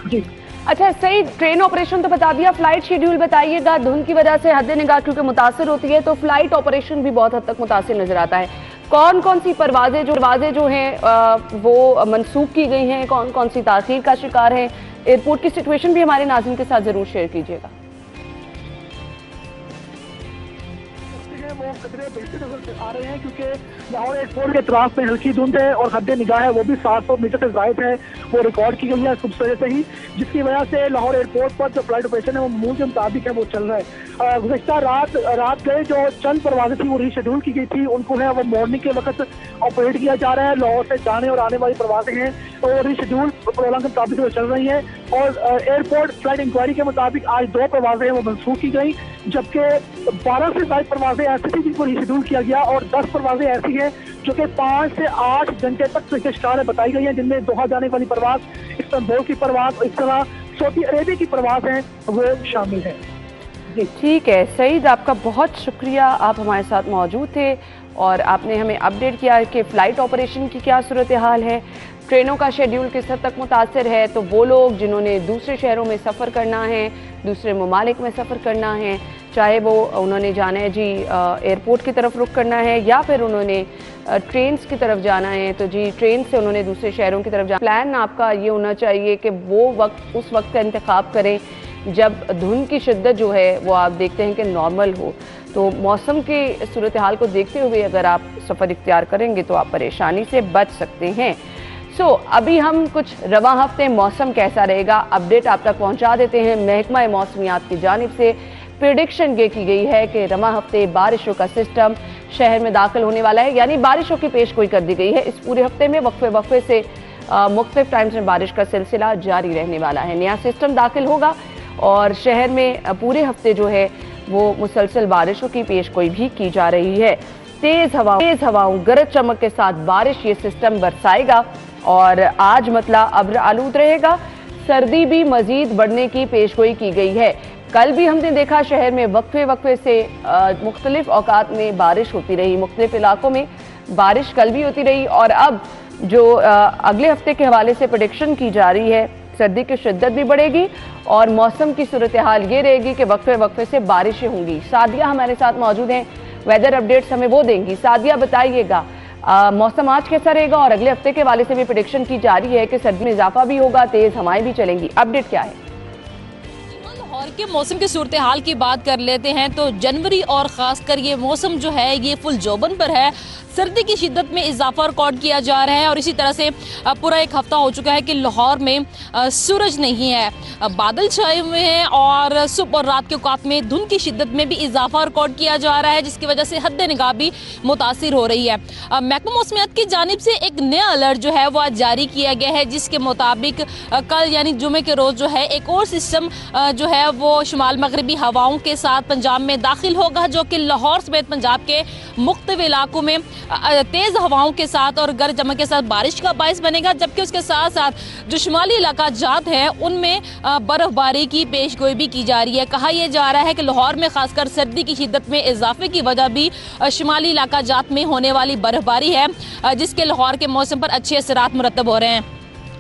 जी अच्छा, सही। ट्रेन ऑपरेशन तो बता दिया, फ्लाइट शेड्यूल बताइएगा। धुंध की वजह से हद निगाह क्योंकि मुतासिर होती है तो फ्लाइट ऑपरेशन भी बहुत हद तक मुतासिर नजर आता है। कौन कौन सी परवाजें जो हैं वो मंसूख की गई हैं, कौन कौन सी ताखीर का शिकार है, एयरपोर्ट की सिचुएशन भी हमारे नाज़रीन के साथ जरूर शेयर कीजिएगा। वो खतरे बेहतर नजर आ रहे हैं क्योंकि लाहौर एयरपोर्ट के अतराफ में हल्की धुंध है और हद निगाह है वो भी 700 मीटर से जायद है, वो रिकॉर्ड की गई है सुबह सवेरे से ही, जिसकी वजह से लाहौर एयरपोर्ट पर जो फ्लाइट ऑपरेशन है वो मामूल के मुताबिक है वो चल रहा है। गुज़श्ता रात गए जो चंद परवाजें थी वो रीशेड्यूल की गई थी, उनको है वो मॉर्निंग के वक्त ऑपरेट किया जा रहा है। लाहौर से जाने और आने वाली परवाजें हैं और रीशेड्यूल प्रोग्राम के मुताबिक वो चल रही हैं। और एयरपोर्ट फ्लाइट इंक्वायरी के मुताबिक आज 2 परवाजें हैं वो मनसूख की गई, जबकि 12 से ज्यादा परवाजें ऐसी थी जिनको रीशेड्यूल किया गया, और 10 परवाजें ऐसी हैं जो कि 5 से 8 घंटे तक पिछले शिकार बताई गई हैं, जिनमें दोहा जाने वाली परवाज, इस्तांबुल की परवाज, इस तरह सऊदी अरेबिया की परवाज हैं वो शामिल है। ठीक है सईद, आपका बहुत शुक्रिया, आप हमारे साथ मौजूद थे और आपने हमें अपडेट किया कि फ़्लाइट ऑपरेशन की क्या सूरत हाल है, ट्रेनों का शेड्यूल किस हद तक मुतासर है। तो वो लोग जिन्होंने दूसरे शहरों में सफ़र करना है, दूसरे ममालिक में सफ़र करना है, चाहे वो उन्होंने जाना है जी एयरपोर्ट की तरफ रुख करना है या फिर उन्होंने ट्रेन्स की तरफ जाना है, तो जी ट्रेन से उन्होंने दूसरे शहरों की तरफ जाना, प्लान आपका ये होना चाहिए कि वो वक्त उस वक्त का इंतखाब करें जब धुंध की शिद्दत जो है वो आप देखते हैं कि नॉर्मल हो। तो मौसम की सूरत हाल को देखते हुए अगर आप सफ़र इख्तियार करेंगे तो आप परेशानी से बच सकते हैं। अभी हम कुछ रवा हफ्ते मौसम कैसा रहेगा अपडेट आप तक पहुंचा देते हैं। महकमा मौसमियात की जानिब से प्रेडिक्शन ये की गई है कि रवा हफ्ते बारिशों का सिस्टम शहर में दाखिल होने वाला है, यानी बारिशों की पेशगोई कर दी गई है। इस पूरे हफ्ते में वक्फे से मुख्तलिफ टाइम्स में बारिश का सिलसिला जारी रहने वाला है। नया सिस्टम दाखिल होगा और शहर में पूरे हफ्ते जो है वो मुसलसल बारिशों की पेशगोई भी की जा रही है। तेज हवाओं गरज चमक के साथ बारिश ये सिस्टम बरसाएगा और आज मतला अब्र आलूद रहेगा। सर्दी भी मजीद बढ़ने की पेशगोई की गई है। कल भी हमने देखा शहर में वक्फे से मुख्तलिफ औकात में बारिश होती रही, मुख्तलिफ इलाकों में बारिश कल भी होती रही और अब जो अगले हफ्ते के हवाले से प्रेडिक्शन की जा रही है, सर्दी की शिद्दत भी बढ़ेगी और मौसम की सूरत हाल ये रहेगी कि वक्फे से बारिशें होंगी। सादिया हमारे साथ मौजूद हैं, वेदर अपडेट्स हमें वो देंगी। सादिया बताइएगा मौसम आज कैसा रहेगा और अगले हफ्ते के हवाले से भी प्रेडिक्शन की जा रही है कि सर्दी में इजाफा भी होगा, तेज हवाएं भी चलेंगी, अपडेट क्या है? लाहौर के मौसम की सूरत हाल की बात कर लेते हैं तो जनवरी और ख़ासकर ये मौसम जो है ये फुल जोबन पर है। सर्दी की शिद्दत में इजाफा रिकॉर्ड किया जा रहा है और इसी तरह से पूरा एक हफ्ता हो चुका है कि लाहौर में सूरज नहीं है, बादल छाए हुए हैं और सुबह और रात के औकात में धुंध की शिद्दत में भी इजाफा रिकॉर्ड किया जा रहा है, जिसकी वजह से हद निगाह भी मुतासिर हो रही है। महकमा मौसमियात की जानिब से एक नया अलर्ट जो है वो आज जारी किया गया है, जिसके मुताबिक कल यानी जुमे के रोज़ जो है एक और सिस्टम जो है वो शुमाल मगरबी हवाओं के साथ पंजाब में दाखिल होगा, जो कि लाहौर समेत पंजाब के मुख्तलिफ इलाकों में तेज़ हवाओं के साथ और गरज चमक के साथ बारिश का बायस बनेगा। जबकि उसके साथ साथ जो शुमाली इलाका जात हैं उनमें बर्फबारी की पेशगोई भी की जा रही है। कहा यह जा रहा है कि लाहौर में खासकर सर्दी की शिद्दत में इजाफे की वजह भी शुमाली इलाका जात में होने वाली बर्फबारी है, जिसके लाहौर के मौसम पर अच्छे असरात मुरतब हो रहे हैं।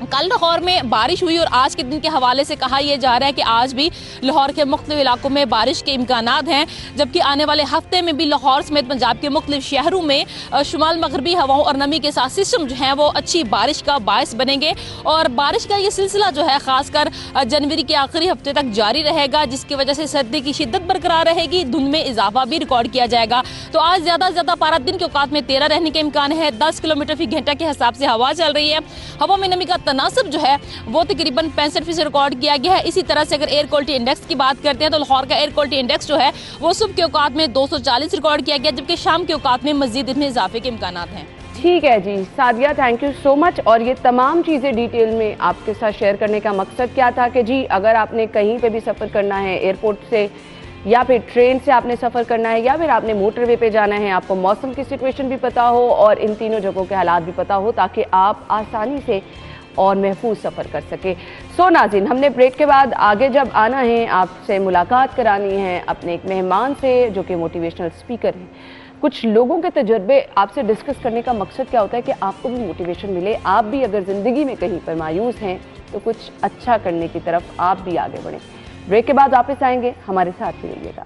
कल लाहौर में बारिश हुई और आज के दिन के हवाले से कहा यह जा रहा है कि आज भी लाहौर के मुख्तलिफ इलाकों में बारिश के इम्कानात हैं, जबकि आने वाले हफ्ते में भी लाहौर समेत पंजाब के मुख्तलिफ शहरों में शुमाल मगरबी हवाओं और नमी के साथ सिस्टम जो हैं वो अच्छी बारिश का बायस बनेंगे और बारिश का ये सिलसिला जो है खासकर जनवरी के आखिरी हफ्ते तक जारी रहेगा, जिसकी वजह से सर्दी की शिद्दत बरकरार रहेगी, धुंध में इजाफा भी रिकॉर्ड किया जाएगा। तो आज ज़्यादा से ज़्यादा पारा दिन के औकात में 13 रहने के इम्कान है। 10 किलोमीटर फी घंटा के हिसाब से हवा चल रही है। हवा में नमी का तनासब जो है वो तकरीबन 65% रिकॉर्ड किया गया है। इसी तरह से अगर एयर क्वालिटी इंडेक्स की बात करते हैं तो लाहौर का एयर क्वालिटी इंडेक्स जो है वो सुबह के औकात में 240 रिकॉर्ड किया गया, जबकि शाम के औकात में मजीद इसमें इजाफे के इम्कान हैं। ठीक है जी Sadia, thank you so much. और ये तमाम चीज़ें डिटेल में आपके साथ शेयर करने का मकसद क्या था कि जी अगर आपने कहीं पे भी सफ़र करना है, एयरपोर्ट से या फिर ट्रेन से आपने सफ़र करना है या फिर आपने मोटरवे पे जाना है, आपको मौसम की सिचुएशन भी पता हो और इन तीनों जगहों के हालात भी पता हो, ताकि आप आसानी से और महफूज सफ़र कर सके। सो नाज़रीन, हमने ब्रेक के बाद आगे जब आना है, आपसे मुलाकात करानी है अपने एक मेहमान से जो कि मोटिवेशनल स्पीकर हैं। कुछ लोगों के तजुर्बे आपसे डिस्कस करने का मकसद क्या होता है कि आपको भी मोटिवेशन मिले, आप भी अगर ज़िंदगी में कहीं पर मायूस हैं तो कुछ अच्छा करने की तरफ आप भी आगे बढ़ें। ब्रेक के बाद वापस आएंगे, हमारे साथ ही रहिएगा।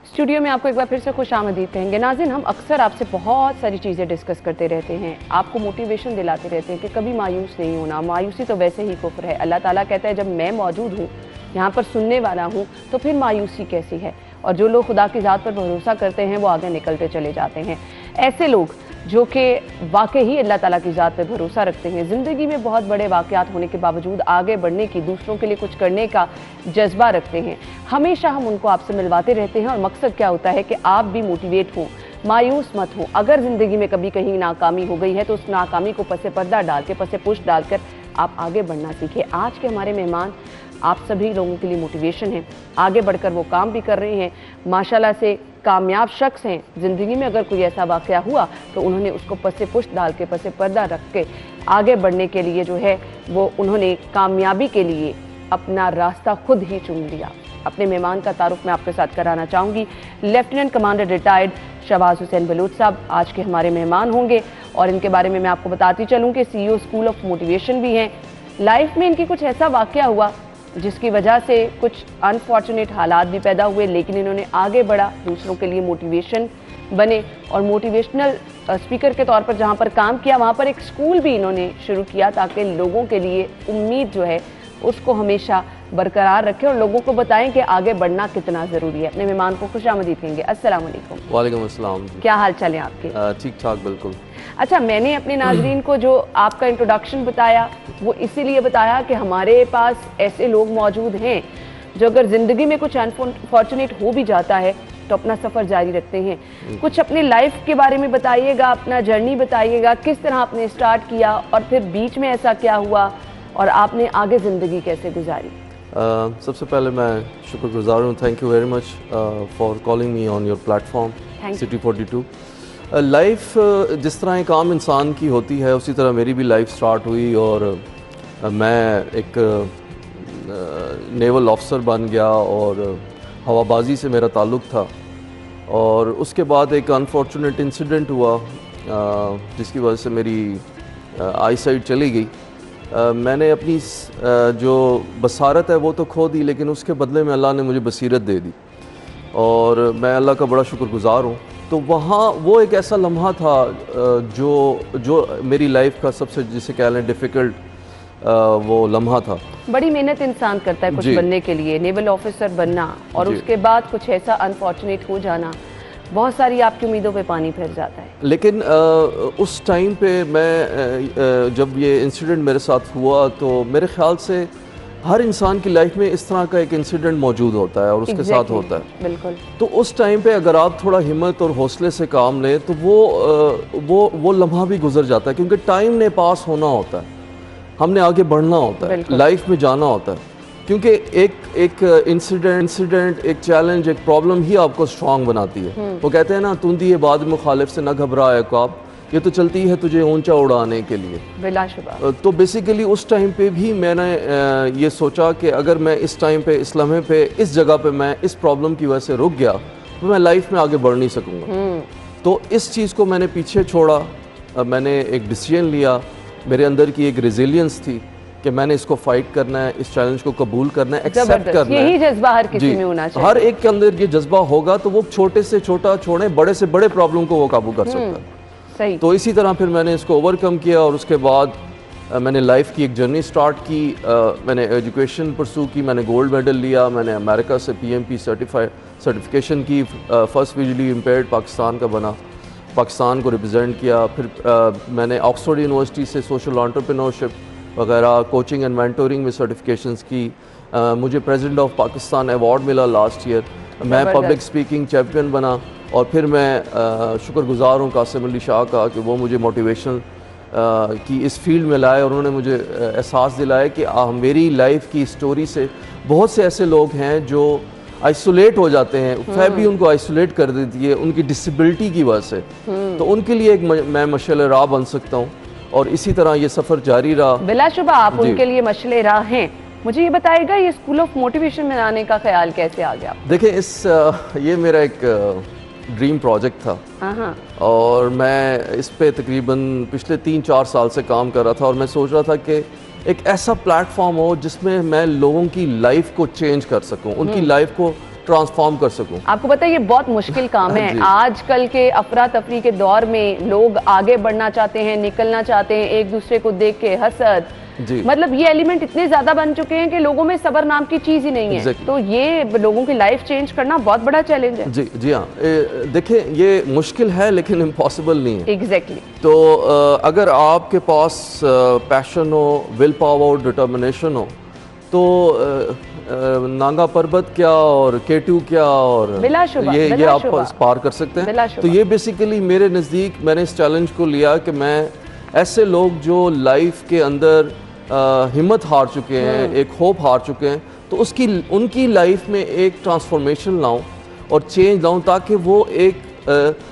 स्टूडियो में आपको एक बार फिर से खुश आमदीद कहेंगे। नाज़रीन, हम अक्सर आपसे बहुत सारी चीज़ें डिस्कस करते रहते हैं, आपको मोटिवेशन दिलाते रहते हैं कि कभी मायूस नहीं होना, मायूसी तो वैसे ही कुफ्र है। अल्लाह ताला कहता है जब मैं मौजूद हूँ, यहाँ पर सुनने वाला हूँ, तो फिर मायूसी कैसी है। और जो लोग खुदा की ज़ात पर भरोसा करते हैं वो आगे निकलते चले जाते हैं। ऐसे लोग जो कि वाकई ही अल्लाह ताला की ज़ात पर भरोसा रखते हैं, ज़िंदगी में बहुत बड़े वाक़यात होने के बावजूद आगे बढ़ने की, दूसरों के लिए कुछ करने का जज्बा रखते हैं, हमेशा हम उनको आपसे मिलवाते रहते हैं। और मकसद क्या होता है कि आप भी मोटिवेट हों, मायूस मत हो। अगर ज़िंदगी में कभी कहीं नाकामी हो गई है तो उस नाकामी को पसे पर्दा डाल के, पसे पुश डालकर आप आगे बढ़ना सीखें। आज के हमारे मेहमान आप सभी लोगों के लिए मोटिवेशन है, आगे बढ़कर वो काम भी कर रहे हैं, माशाल्लाह से कामयाब शख्स हैं। ज़िंदगी में अगर कोई ऐसा वाक़या हुआ तो उन्होंने उसको पसे पुश डाल के, पसे पर्दा रख के आगे बढ़ने के लिए जो है वो उन्होंने कामयाबी के लिए अपना रास्ता खुद ही चुन लिया। अपने मेहमान का तारुफ मैं आपके साथ कराना चाहूँगी। Lieutenant commander retired Shahbaz Hussain Baloch साहब आज के हमारे मेहमान होंगे और इनके बारे में मैं आपको बताती चलूँ कि CEO स्कूल ऑफ मोटिवेशन भी हैं। लाइफ में इनकी कुछ ऐसा वाक़या हुआ जिसकी वजह से कुछ अनफॉर्चुनेट हालात भी पैदा हुए, लेकिन इन्होंने आगे बढ़ा, दूसरों के लिए मोटिवेशन बने और मोटिवेशनल स्पीकर के तौर पर जहाँ पर काम किया वहाँ पर एक स्कूल भी इन्होंने शुरू किया ताकि लोगों के लिए उम्मीद जो है उसको हमेशा बरकरार रखें और लोगों को बताएं कि आगे बढ़ना कितना ज़रूरी है। अपने मेहमान को खुश आमदीद कहेंगे। अस्सलाम वालेकुम। वालेकुम अस्सलाम। क्या हाल चाल है आपके? ठीक ठाक बिल्कुल। अच्छा, मैंने अपने नाजरीन को जो आपका इंट्रोडक्शन बताया वो इसीलिए बताया कि हमारे पास ऐसे लोग मौजूद हैं जो अगर ज़िंदगी में कुछ अनफॉर्चुनेट हो भी जाता है तो अपना सफ़र जारी रखते हैं। कुछ अपने लाइफ के बारे में बताइएगा, अपना जर्नी बताइएगा, किस तरह आपने स्टार्ट किया और फिर बीच में ऐसा क्या हुआ और आपने आगे ज़िंदगी कैसे गुजारी? सबसे पहले मैं शुक्रगुजार हूँ, thank you very much for calling me on your platform city 42। Life जिस तरह एक आम इंसान की होती है उसी तरह मेरी भी लाइफ स्टार्ट हुई और मैं एक नेवल ऑफिसर बन गया और हवाबाजी से मेरा ताल्लुक़ था। और उसके बाद एक अनफॉर्चुनेट इंसिडेंट हुआ जिसकी वजह से मेरी आई साइट चली गई। मैंने अपनी जो बसारत है वो तो खो दी, लेकिन उसके बदले में अल्लाह ने मुझे बसीरत दे दी और मैं अल्लाह का बड़ा शुक्रगुजार हूँ। तो वहाँ वो एक ऐसा लम्हा था जो मेरी लाइफ का सबसे जिसे कह लें डिफ़िकल्ट वो लम्हा था। बड़ी मेहनत इंसान करता है कुछ बनने के लिए, नेवल ऑफिसर बनना और उसके बाद कुछ ऐसा अनफॉर्चुनेट हो जाना, बहुत सारी आपकी उम्मीदों पे पानी फिर जाता है। लेकिन उस टाइम पे मैं जब ये इंसिडेंट मेरे साथ हुआ तो मेरे ख्याल से हर इंसान की लाइफ में इस तरह का एक इंसिडेंट मौजूद होता है और उसके साथ होता है। बिल्कुल। तो उस टाइम पे अगर आप थोड़ा हिम्मत और हौसले से काम लें तो वो लम्हा भी गुजर जाता है, क्योंकि टाइम ने पास होना होता है, हमने आगे बढ़ना होता है, लाइफ में जाना होता है। क्योंकि एक इंसिडेंट एक चैलेंज एक प्रॉब्लम ही आपको स्ट्रांग बनाती है। वो कहते हैं ना, तुंदी बाद मुखालिफ से न घबराए ख्वाब, ये तो चलती है तुझे ऊंचा उड़ाने के लिए, बिलाशुबा। तो बेसिकली उस टाइम पे भी मैंने ये सोचा कि अगर मैं इस टाइम पे, इस लम्हे पे, इस जगह पे मैं इस प्रॉब्लम की वजह से रुक गया तो मैं लाइफ में आगे बढ़ नहीं सकूँगा। तो इस चीज़ को मैंने पीछे छोड़ा, मैंने एक डिसीजन लिया, मेरे अंदर की एक रेजिलियंस थी कि मैंने इसको फाइट करना है, इस चैलेंज को कबूल करना है, एक्सेप्ट करना है। यही जज्बा हर किसी में होना चाहिए। हर एक के अंदर ये जज्बा होगा तो वो छोटे से छोटा छोड़े, बड़े से बड़े प्रॉब्लम को वो काबू कर सकता है। सही। तो इसी तरह फिर मैंने इसको ओवरकम किया और उसके बाद मैंने लाइफ की एक जर्नी स्टार्ट की। मैंने एजुकेशन परसू की, मैंने गोल्ड मेडल लिया, मैंने अमेरिका से PMP सर्टिफिकेशन की, फर्स्ट विजुअली इम्पेयर्ड पाकिस्तान का बना। पाकिस्तान को रिप्रेजेंट किया। फिर मैंने ऑक्सफोर्ड यूनिवर्सिटी से सोशल एंटरप्रेन्योरशिप वगैरह कोचिंग एंड मेंटोरिंग में सर्टिफिकेशंस की। मुझे प्रेसिडेंट ऑफ पाकिस्तान अवार्ड मिला लास्ट ईयर। मैं पब्लिक स्पीकिंग चैम्पियन बना। और फिर मैं शुक्रगुजार हूँ कासिम अली शाह का कि वो मुझे मोटिवेशन की इस फील्ड में लाए और उन्होंने मुझे एहसास दिलाया कि मेरी लाइफ की स्टोरी से बहुत से ऐसे लोग हैं जो आइसोलेट हो जाते हैं। फैब भी उनको आइसोलेट कर देती है उनकी डिसेबिलिटी की वजह से। तो उनके लिए एक मैं मशाल राह बन सकता हूँ और इसी तरह ये सफ़र जारी रहा। बिलाशुबा आप उनके लिए मशाल राह हैं। मुझे ये बताएगा ये स्कूल ऑफ मोटिवेशन में आने का ख्याल कैसे आ गया? देखिए ये मेरा एक ड्रीम प्रोजेक्ट था और मैं इस पे तकरीबन पिछले 3-4 साल से काम कर रहा था और मैं सोच रहा था कि एक ऐसा प्लेटफॉर्म हो जिसमें मैं लोगों की लाइफ को चेंज कर सकूं, उनकी लाइफ को ट्रांसफॉर्म कर सकूं। आपको पता है ये बहुत मुश्किल काम है। आजकल के अफरा तफरी के दौर में लोग आगे बढ़ना चाहते हैं, निकलना चाहते हैं, एक दूसरे को देख के हसद, मतलब ये एलिमेंट इतने ज्यादा बन चुके हैं कि लोगों में सब्र नाम की चीज ही नहीं है। तो ये लोगों की लाइफ चेंज करना बहुत बड़ा चैलेंज है। जी हाँ, देखिए ये मुश्किल है लेकिन इम्पॉसिबल नहीं है। एग्जैक्टली। तो अगर आपके पास पैशन हो, विल पावर, डिटर्मिनेशन हो तो नांगा पर्वत क्या और K2 क्या और ये आप पार कर सकते हैं। तो ये बेसिकली मेरे नज़दीक मैंने इस चैलेंज को लिया कि मैं ऐसे लोग जो लाइफ के अंदर हिम्मत हार चुके हैं, एक होप हार चुके हैं, तो उनकी लाइफ में एक ट्रांसफॉर्मेशन लाऊं और चेंज लाऊं ताकि वो एक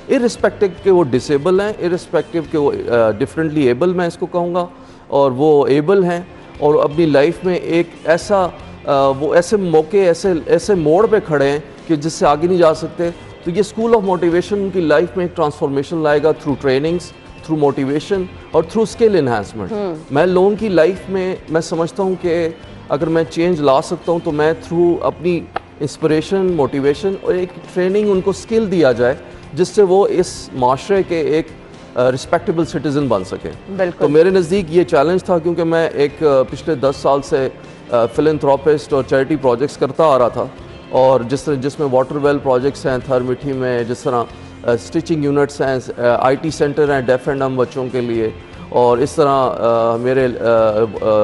इर्रिस्पेक्टिव के वो डिसेबल हैं, इर्रिस्पेक्टिव के वो डिफरेंटली एबल मैं इसको कहूँगा और वो एबल हैं और अपनी लाइफ में एक ऐसा वो ऐसे मौके ऐसे मोड़ पे खड़े हैं कि जिससे आगे नहीं जा सकते। तो ये स्कूल ऑफ मोटिवेशन उनकी लाइफ में एक ट्रांसफॉर्मेशन लाएगा थ्रू ट्रेनिंग्स, थ्रू मोटिवेशन और थ्रू स्किल इन्हांसमेंट। मैं लोगों की लाइफ में मैं समझता हूँ कि अगर मैं चेंज ला सकता हूँ तो मैं थ्रू अपनी इंस्पिरेशन, मोटिवेशन और एक ट्रेनिंग उनको स्किल दिया जाए जिससे वो इस माशरे के एक रिस्पेक्टेबल सिटीज़न बन सके। तो मेरे नज़दीक ये चैलेंज था क्योंकि मैं एक पिछले 10 साल से फिलैंथ्रोपिस्ट और चैरिटी प्रोजेक्ट्स करता आ रहा था और जिसमें वाटर वेल प्रोजेक्ट्स हैं थर मिठी में, जिस तरह स्टिचिंग यूनिट्स हैं, IT सेंटर हैं डेफ एंड डम बच्चों के लिए, और इस तरह मेरे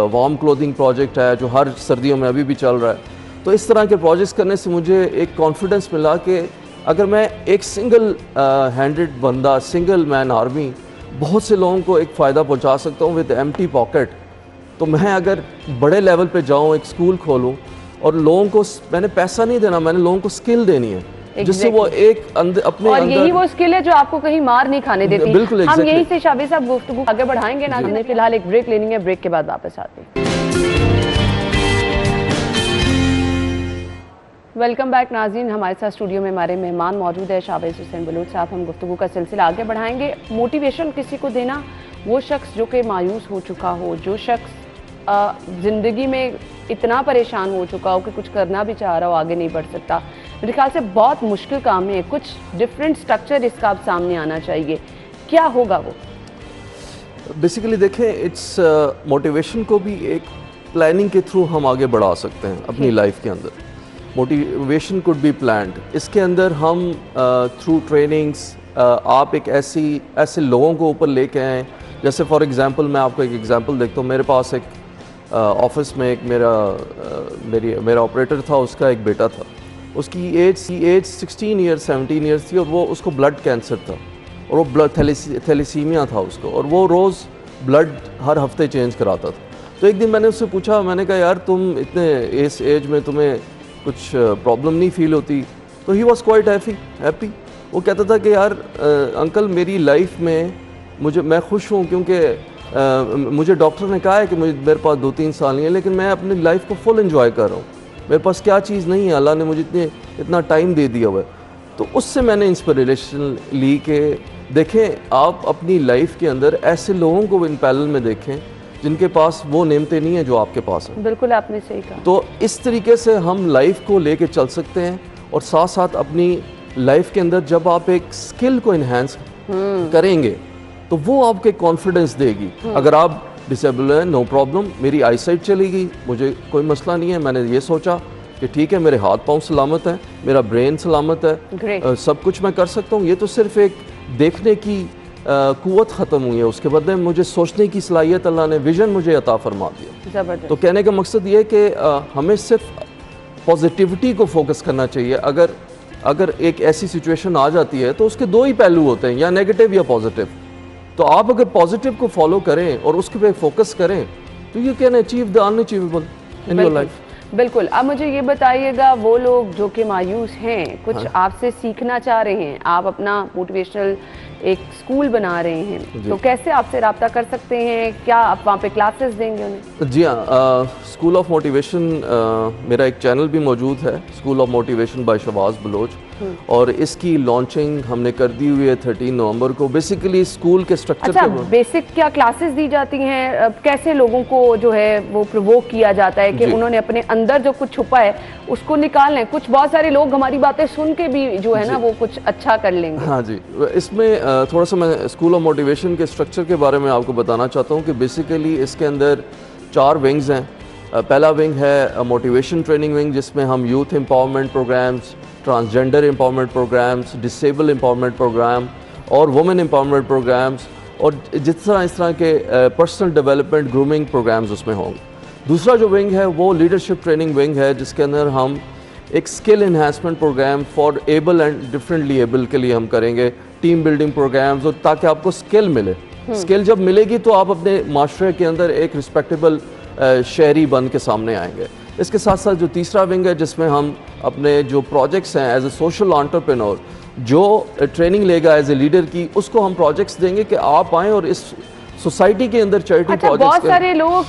वार्म क्लोथिंग प्रोजेक्ट है जो हर सर्दियों में अभी भी चल रहा है। तो इस तरह के प्रोजेक्ट्स करने से मुझे एक कॉन्फिडेंस मिला कि अगर मैं एक सिंगल हैंडेड बंदा, सिंगल मैन आर्मी बहुत से लोगों को एक फ़ायदा पहुंचा सकता हूं विद एम्प्टी पॉकेट, तो मैं अगर बड़े लेवल पे जाऊं, एक स्कूल खोलूं और लोगों को मैंने पैसा नहीं देना, मैंने लोगों को स्किल देनी है जिससे वो एक अपने और यही वो स्किल है जो आपको कहीं मार नहीं खाने देती। बिल्कुल हम यहीं से शाबिर साहब गुफ्तगू आगे बढ़ाएंगे ना। हमने फिलहाल एक ब्रेक लेनी है, ब्रेक के बाद वापस आते हैं। वेलकम बैक नाज़रीन। हमारे साथ स्टूडियो में हमारे मेहमान मौजूद है शाहबाज हुसैन बलूच साहब। हम गुफ्तगू का सिलसिला आगे बढ़ाएंगे। मोटिवेशन किसी को देना, वो शख्स जो कि मायूस हो चुका हो, जो शख्स ज़िंदगी में इतना परेशान हो चुका हो कि कुछ करना भी चाह रहा हो, आगे नहीं बढ़ सकता, मेरे ख्याल से बहुत मुश्किल काम है। कुछ डिफरेंट स्ट्रक्चर इसका आप सामने आना चाहिए, क्या होगा वो? बेसिकली देखें, इट्स मोटिवेशन को भी एक प्लानिंग के थ्रू हम आगे बढ़ा सकते हैं अपनी लाइफ के अंदर। Motivation could be planned. इसके अंदर हम थ्रू ट्रेनिंग्स आप एक ऐसे लोगों को ऊपर लेके आएँ, जैसे फॉर एग्जांपल मैं आपको एक एग्जांपल देखता हूँ। मेरे पास एक ऑफिस में एक मेरा ऑपरेटर था, उसका एक बेटा था, उसकी एज 16 ईयर्स 17 ईयर्स थी और वो उसको ब्लड कैंसर था और वो ब्लड थैलेसीमिया था उसको, और वो रोज़ ब्लड हर हफ्ते चेंज कराता था। तो एक दिन मैंने उससे पूछा, मैंने कहा यार तुम इतने इस एज में तुम्हें कुछ प्रॉब्लम नहीं फील होती? तो ही वॉज क्वाइट हैप्पी। वो कहता था कि यार अंकल मेरी लाइफ में मैं खुश हूँ क्योंकि मुझे डॉक्टर ने कहा है कि मेरे पास 2-3 साल नहीं है, लेकिन मैं अपनी लाइफ को फुल एंजॉय कर रहा हूँ। मेरे पास क्या चीज़ नहीं है, अल्लाह ने मुझे इतना टाइम दे दिया हुआ है। तो उससे मैंने इंस्पिरेशन ली कि देखें आप अपनी लाइफ के अंदर ऐसे लोगों को इन पैरेलल में देखें जिनके पास वो नेमतें नहीं है जो आपके पास है। बिल्कुल आपने सही कहा। तो इस तरीके से हम लाइफ को लेके चल सकते हैं और साथ साथ अपनी लाइफ के अंदर जब आप एक स्किल को इन्हांस करेंगे तो वो आपके कॉन्फिडेंस देगी। अगर आप डिसेबल हैं, नो प्रॉब्लम, मेरी आई साइट चली गई, मुझे कोई मसला नहीं है, मैंने ये सोचा कि ठीक है मेरे हाथ पांव सलामत हैं, मेरा ब्रेन सलामत है, सब कुछ मैं कर सकता हूँ। ये तो सिर्फ एक देखने की कुव्वत ख़त्म हुई है, उसके बदले मुझे सोचने की सलाहियत अल्लाह ने, विज़न मुझे अता फरमा दिया। ज़बरदस्त। तो कहने का मकसद ये है कि हमें सिर्फ पॉजिटिविटी को फोकस करना चाहिए। अगर एक ऐसी सिचुएशन आ जाती है तो उसके दो ही पहलू होते हैं, या नेगेटिव या पॉजिटिव। तो आप अगर पॉजिटिव को फॉलो करें और उसके पे फोकस करें तो you can achieve the unachievable in your life. बिल्कुल। अब मुझे ये बताइएगा, वो लोग जो कि मायूस हैं, कुछ आपसे सीखना चाह रहे हैं, आप अपना मोटिवेशनल एक स्कूल बना रहे हैं, तो कैसे आपसे रब्ता कर सकते हैं? क्या आप वहाँ पे क्लासेस देंगे उन्हें? जी हाँ, स्कूल ऑफ मोटिवेशन मेरा एक चैनल भी मौजूद है, school of motivation by Shahbaz Baloch, और इसकी लॉन्चिंग हमने कर दी हुई है 13 नवंबर को। बेसिकली स्कूल के स्ट्रक्चर अच्छा, बेसिक क्या क्लासेस दी जाती हैं? कैसे लोगों को जो है वो प्रोवोक किया जाता है कि उन्होंने अपने अंदर जो कुछ छुपा है उसको निकालना है? कुछ बहुत सारे लोग हमारी बातें सुन के भी जो है ना वो कुछ अच्छा कर लेंगे। हाँ जी, इसमें थोड़ा सा मैं स्कूल ऑफ मोटिवेशन के स्ट्रक्चर के बारे में आपको बताना चाहता हूँ कि बेसिकली इसके अंदर 4 विंग्स हैं। पहला विंग है मोटिवेशन ट्रेनिंग विंग, जिसमें हम youth empowerment programmes, transgender empowerment programmes, disable empowerment programme और वुमेन एम्पावरमेंट प्रोग्राम्स, और इस तरह के पर्सनल डेवलपमेंट ग्रूमिंग प्रोग्राम्स उसमें होंगे। दूसरा जो विंग है वो लीडरशिप ट्रेनिंग विंग है, जिसके अंदर हम एक skill enhancement programme for able and differently able के लिए हम करेंगे, टीम बिल्डिंग प्रोग्राम्स, और ताकि आपको स्किल मिले। स्किल जब मिलेगी तो आप अपने माशरे के अंदर एक रिस्पेक्टेबल शहरी बन के सामने आएंगे। इसके साथ साथ जो तीसरा विंग है, जिसमें हम अपने जो प्रोजेक्ट्स हैं एज ए सोशल एंटरप्रेन्योर, जो ट्रेनिंग लेगा एज ए लीडर की, उसको हम प्रोजेक्ट्स देंगे कि आप आएँ और इस सोसाइटी के अंदर चैरिटी प्रोजेक्ट्स। बहुत सारे लोग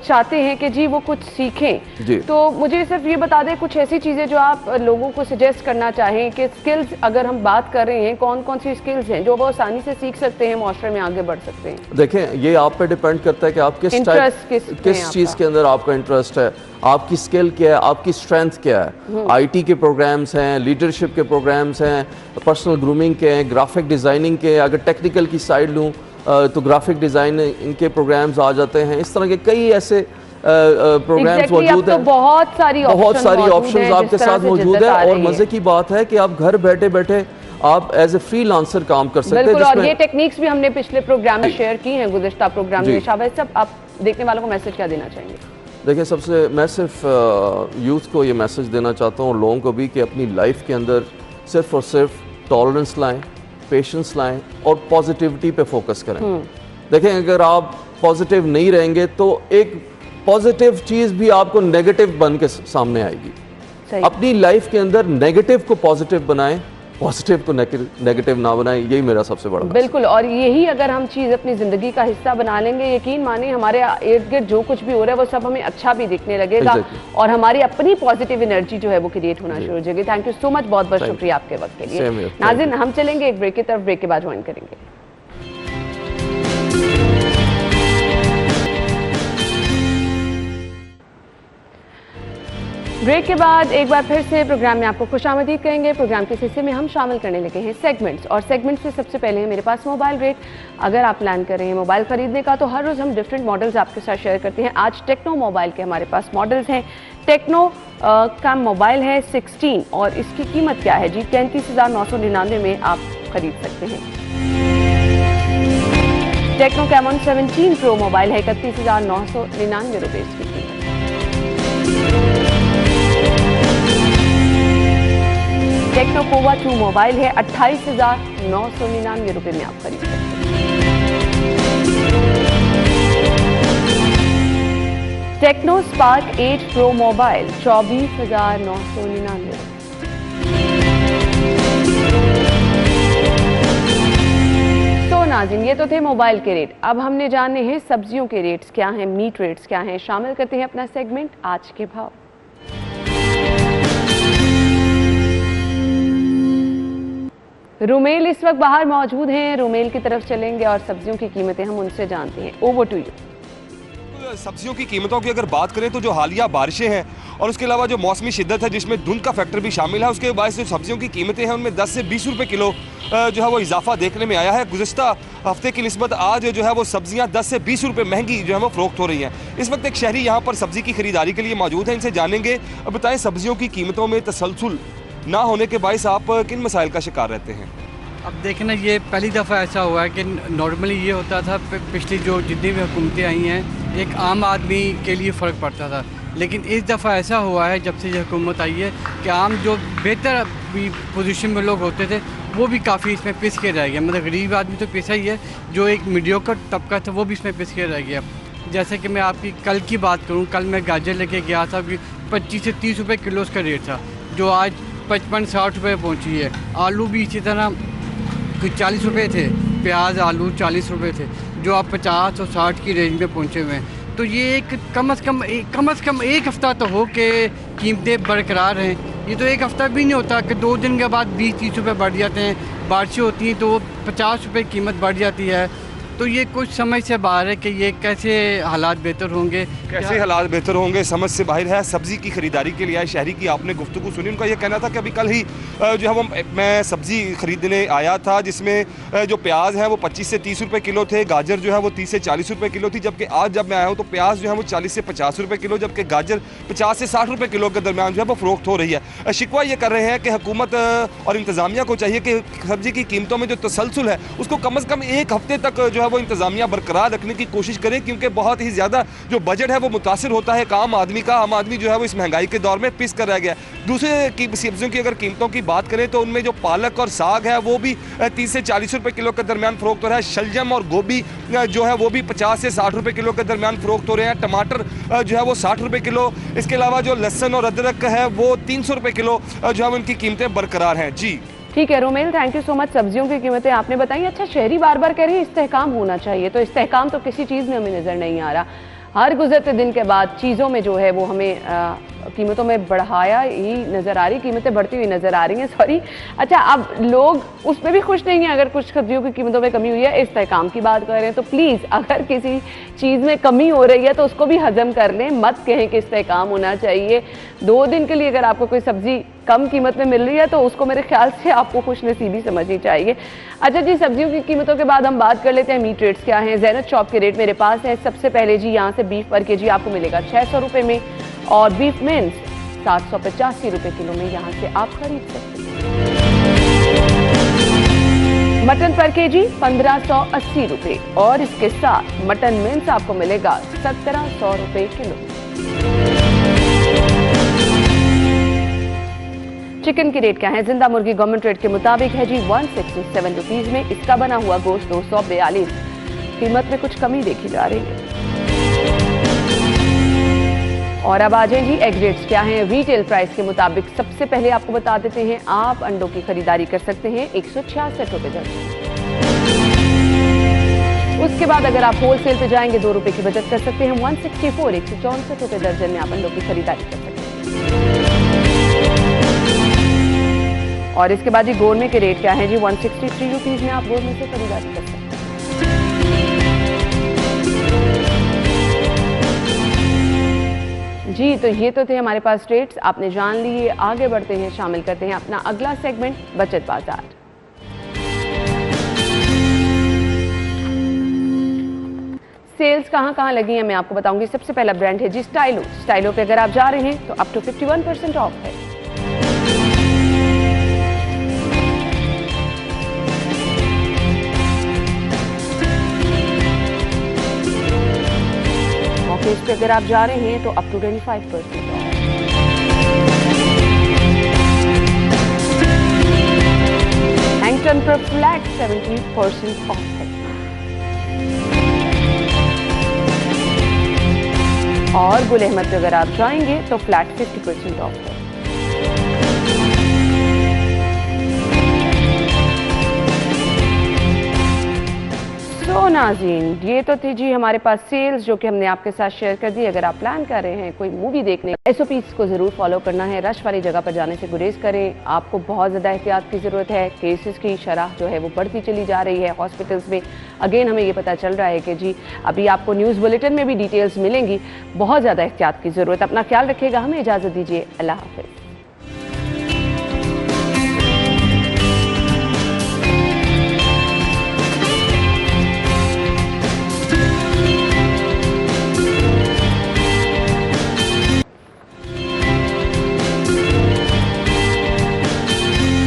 चाहते हैं कि जी वो कुछ सीखें जी। तो मुझे सिर्फ ये बता दें कुछ ऐसी चीज़ें जो आप लोगों को सजेस्ट करना चाहें कि स्किल्स, अगर हम बात कर रहे हैं, कौन कौन सी स्किल्स हैं जो वो आसानी से सीख सकते हैं, माशरे में आगे बढ़ सकते हैं? देखें, ये आप पे डिपेंड करता है कि आप किस चीज़ के अंदर आपका इंटरेस्ट है, आपकी स्किल क्या है, आपकी स्ट्रेंथ क्या है। IT के प्रोग्राम्स हैं, लीडरशिप के प्रोग्राम्स हैं, पर्सनल ग्रूमिंग के हैं, ग्राफिक डिज़ाइनिंग के, अगर टेक्निकल की साइड लूँ तो ग्राफिक डिज़ाइन इनके प्रोग्राम्स आ जाते हैं। इस तरह के कई ऐसे प्रोग्राम्स मौजूद हैं, बहुत सारी ऑप्शंस आपके साथ मौजूद है। और मज़े की बात है कि आप घर बैठे बैठे आप एज ए फ्रीलांसर काम कर सकते हैं। और ये टेक्निक्स भी हमने पिछले प्रोग्राम में शेयर की हैं, गुज़िश्ता प्रोग्राम में। शाबाश साहब, आप देखने वालों को मैसेज क्या देना चाहेंगे? देखिए, सबसे मैं सिर्फ यूथ को ये मैसेज देना चाहता हूँ, लोगों को भी, कि अपनी लाइफ के अंदर सिर्फ और सिर्फ टॉलरेंस लाएं, पेशेंस लाएं और पॉजिटिविटी पे फोकस करें। देखें, अगर आप पॉजिटिव नहीं रहेंगे तो एक पॉजिटिव चीज़ भी आपको नेगेटिव बन के सामने आएगी। अपनी लाइफ के अंदर नेगेटिव को पॉजिटिव बनाएं, पॉजिटिव को नेगेटिव ना बनाएं, यही मेरा सबसे बड़ा। बिल्कुल, और यही अगर हम चीज़ अपनी ज़िंदगी का हिस्सा बना लेंगे, यकीन माने हमारे इर्द गिर्द जो कुछ भी हो रहा है वो सब हमें अच्छा भी दिखने लगेगा और हमारी अपनी पॉजिटिव एनर्जी जो है वो क्रिएट होना शुरू हो जाएगी। थैंक यू सो मच, बहुत बहुत शुक्रिया आपके वक्त के लिए। नाज़रीन, हम चलेंगे एक ब्रेक की तरफ, ब्रेक के बाद ज्वाइन करेंगे। ब्रेक के बाद एक बार फिर से प्रोग्राम में आपको खुशामदीद कहेंगे। प्रोग्राम के हिस्से में हम शामिल करने लगे हैं सेगमेंट्स, और सेगमेंट्स से सबसे पहले है मेरे पास मोबाइल रेट। अगर आप प्लान कर रहे हैं मोबाइल खरीदने का तो हर रोज़ हम डिफरेंट मॉडल्स आपके साथ शेयर करते हैं। आज टेक्नो मोबाइल के हमारे पास मॉडल्स हैं। टेक्नो का मोबाइल है 16 और इसकी कीमत क्या है जी? 33,999 में आप खरीद सकते हैं। टेक्नो कैमॉन 17 प्रो मोबाइल है 31,999 रुपये इसकी कीमत। टेक्नो पोवा 2 मोबाइल है 28,999 रुपये में आप खरीद सकते हैं। टेक्नो स्पार्क 8 प्रो मोबाइल 24,999 रुपये। तो नाज़रीन, ये तो थे मोबाइल के रेट। अब हमने जाने हैं सब्जियों के रेट्स क्या हैं, मीट रेट्स क्या हैं। शामिल करते हैं अपना सेगमेंट आज के भाव। रुमेल इस वक्त बाहर मौजूद हैं, रुमेल की तरफ चलेंगे और सब्जियों की कीमतें हम उनसे जानते हैं। Over to you. सब्जियों की कीमतों की अगर बात करें तो जो हालिया बारिशें हैं और उसके अलावा जो मौसमी शिद्दत है जिसमें धुंध का फैक्टर भी शामिल है, उसके बाद जो सब्जियों की कीमतें हैं उनमें 10 से 20 रुपये किलो जो है वो इजाफा देखने में आया है। गुज़िश्ता हफ्ते की निस्बत आज जो है वो सब्जियां 10 से 20 रुपये महंगी जो है वो फरोख्त हो रही हैं। इस वक्त एक शहरी यहाँ पर सब्जी की खरीदारी के लिए मौजूद है, इनसे जानेंगे। अब बताएं, सब्जियों की कीमतों में तसलसल ना होने के बायस आप किन मसाइल का शिकार रहते हैं? अब देखें ना, ये पहली दफ़ा ऐसा हुआ है कि नॉर्मली ये होता था पिछली जो जितनी भी हुकूमतें आई हैं एक आम आदमी के लिए फ़र्क पड़ता था, लेकिन इस दफ़ा ऐसा हुआ है जब से ये हुकूमत आई है कि आम जो बेहतर पोजीशन में लोग होते थे वो भी काफ़ी इसमें पिस के रह गया। मतलब गरीब आदमी तो पिसा ही है, जो एक मीडियोकर तबका था वो भी इसमें पिस के रह गया। जैसे कि मैं आपकी कल की बात करूं, कल मैं गाजर लेके गया था कि 25 से 30 रुपये किलो उसका रेट था, जो आज 55-60 रुपये पहुँची है। आलू भी इसी तरह कुछ 40 रुपये थे, प्याज आलू 40 रुपये थे, जो आप 50 और 60 की रेंज में पहुँचे हुए हैं। तो ये एक कम से कम एक हफ़्ता तो हो कि कीमतें बरकरार हैं। ये तो एक हफ़्ता भी नहीं होता कि 2 दिन के बाद 20-30 रुपये बढ़ जाते हैं। बारिशें होती हैं तो 50 रुपये कीमत बढ़ जाती है। तो ये कुछ समझ से बाहर है कि ये कैसे हालात बेहतर होंगे, कैसे हालात बेहतर होंगे समझ से बाहर है। सब्ज़ी की ख़रीदारी के लिए आए शहरी की आपने गुफ्तगू सुनी, उनका ये कहना था कि अभी कल ही जो है वो मैं सब्ज़ी ख़रीदने आया था, जिसमें जो प्याज है वो 25 से 30 रुपये किलो थे, गाजर जो है वो 30 से 40 रुपये किलो थी, जबकि आज जब मैं आया हूँ तो प्याज जो है वो 40 से 50 रुपये किलो, जबकि गाजर 50 से 60 रुपये किलो के दरमियान जो है वो फ़रोख्त हो रही है। शिकवा ये कर रहे हैं कि हुकूमत और इंतज़ामिया को चाहिए कि सब्ज़ी की कीमतों में जो तसलसल है उसको कम से कम एक हफ़्ते तक जो है वो इंतज़ामिया बरकरार रखने की कोशिश करें, क्योंकि बहुत ही ज़्यादा जो बजट है वो मुतासिर होता है आम आदमी का। आम आदमी जो है वो इस महंगाई के दौर में पिस कर रह गया। दूसरे की सब्जियों की अगर कीमतों की बात करें तो उनमें जो पालक और साग है वो भी 30 से 40 रुपये किलो के दरमियान फ़रोख्त हो रहा है। शलजम और गोभी जो है वो भी 50 से 60 रुपये किलो के दरमियान फ़रोख्त हो रहे हैं। टमाटर जो है वो 60 रुपये किलो। इसके अलावा जो लहसुन और अदरक है वो 300 रुपये किलो जो है उनकी कीमतें बरकरार हैं। जी ठीक है Romel, thank you so much. सब्जियों की कीमतें आपने बताई। अच्छा, शहरी बार बार कह रहे हैं इस्तेहकाम होना चाहिए, तो इस्तेहकाम तो किसी चीज़ में हमें नज़र नहीं आ रहा। हर गुजरते दिन के बाद चीज़ों में जो है वो हमें कीमतों में बढ़ाया ही नज़र आ रही, कीमतें बढ़ती हुई नज़र आ रही हैं। सॉरी, अच्छा, अब लोग उसमें भी खुश नहीं हैं अगर कुछ सब्जियों की कीमतों में कमी हुई है। इस्तेहकाम की बात कर रहे हैं तो प्लीज़ अगर किसी चीज़ में कमी हो रही है तो उसको भी हजम कर लें, मत कहें कि इस्तेहकाम होना चाहिए। 2 दिन के लिए अगर आपको कोई सब्जी कम कीमत में मिल रही है तो उसको मेरे ख्याल से आपको खुशनसीबी समझनी चाहिए। अच्छा जी, सब्जियों की कीमतों के बाद हम बात कर लेते हैं मीट रेट्स क्या हैं। ज़ैनत शॉप के रेट मेरे पास है। सबसे पहले जी यहाँ से बीफ पर केजी आपको मिलेगा 600 रुपये में, और बीफ मेंस 785 रुपये किलो में यहाँ से आप खरीद सकते हैं। मटन पर केजी 1580 रुपये, और इसके साथ मटन मेंस आपको मिलेगा 1700 रुपये किलो। चिकन की रेट क्या है? जिंदा मुर्गी गवर्नमेंट रेट के मुताबिक है जी 167 रुपीज़ में। इसका बना हुआ गोश्त 242। कीमत में कुछ कमी देखी जा रही है। और अब आ जाए जी एग रेट्स क्या हैं रिटेल प्राइस के मुताबिक। सबसे पहले आपको बता देते हैं, आप अंडों की खरीदारी कर सकते हैं 166 रुपये दर्जन। उसके बाद अगर आप होलसेल पे जाएंगे 2 रुपये की बचत कर सकते हैं। 164 रुपये दर्जन में आप अंडों की खरीदारी कर सकते हैं। और इसके बाद जी गोरमे के रेट क्या है जी 163 रुपीज़ में आप गोरमे से खरीदारी कर सकते हैं। जी, तो ये तो थे हमारे पास रेट्स, आपने जान लिए। आगे बढ़ते हैं, शामिल करते हैं अपना अगला सेगमेंट, बचत बाजार। सेल्स कहाँ कहाँ लगी हैं मैं आपको बताऊंगी। सबसे पहला ब्रांड है जी स्टाइलो। स्टाइलो पे अगर आप जा रहे हैं तो अप टू 51% ऑफ है। ऑफिस पे अगर आप जा रहे हैं तो अप टू 25% ऑफ। हैंगटन पर फ्लैट 70% ऑफ है। और गुल अहमद पे अगर आप जाएंगे तो फ्लैट 50% ऑफ है। तो नाज़रीन, ये तो थी जी हमारे पास सेल्स जो कि हमने आपके साथ शेयर कर दी। अगर आप प्लान कर रहे हैं कोई मूवी देखने, SOPs को ज़रूर फॉलो करना है। रश वाली जगह पर जाने से गुरेज करें। आपको बहुत ज़्यादा एहतियात की ज़रूरत है। केसेस की शरह जो है वो बढ़ती चली जा रही है हॉस्पिटल्स में। अगेन हमें ये पता चल रहा है कि जी अभी आपको न्यूज़ बुलेटिन में भी डिटेल्स मिलेंगी। बहुत ज़्यादा एहतियात की ज़रूरत। अपना ख्याल रखिएगा। हमें इजाज़त दीजिए। अल्लाह हाफ़िज़।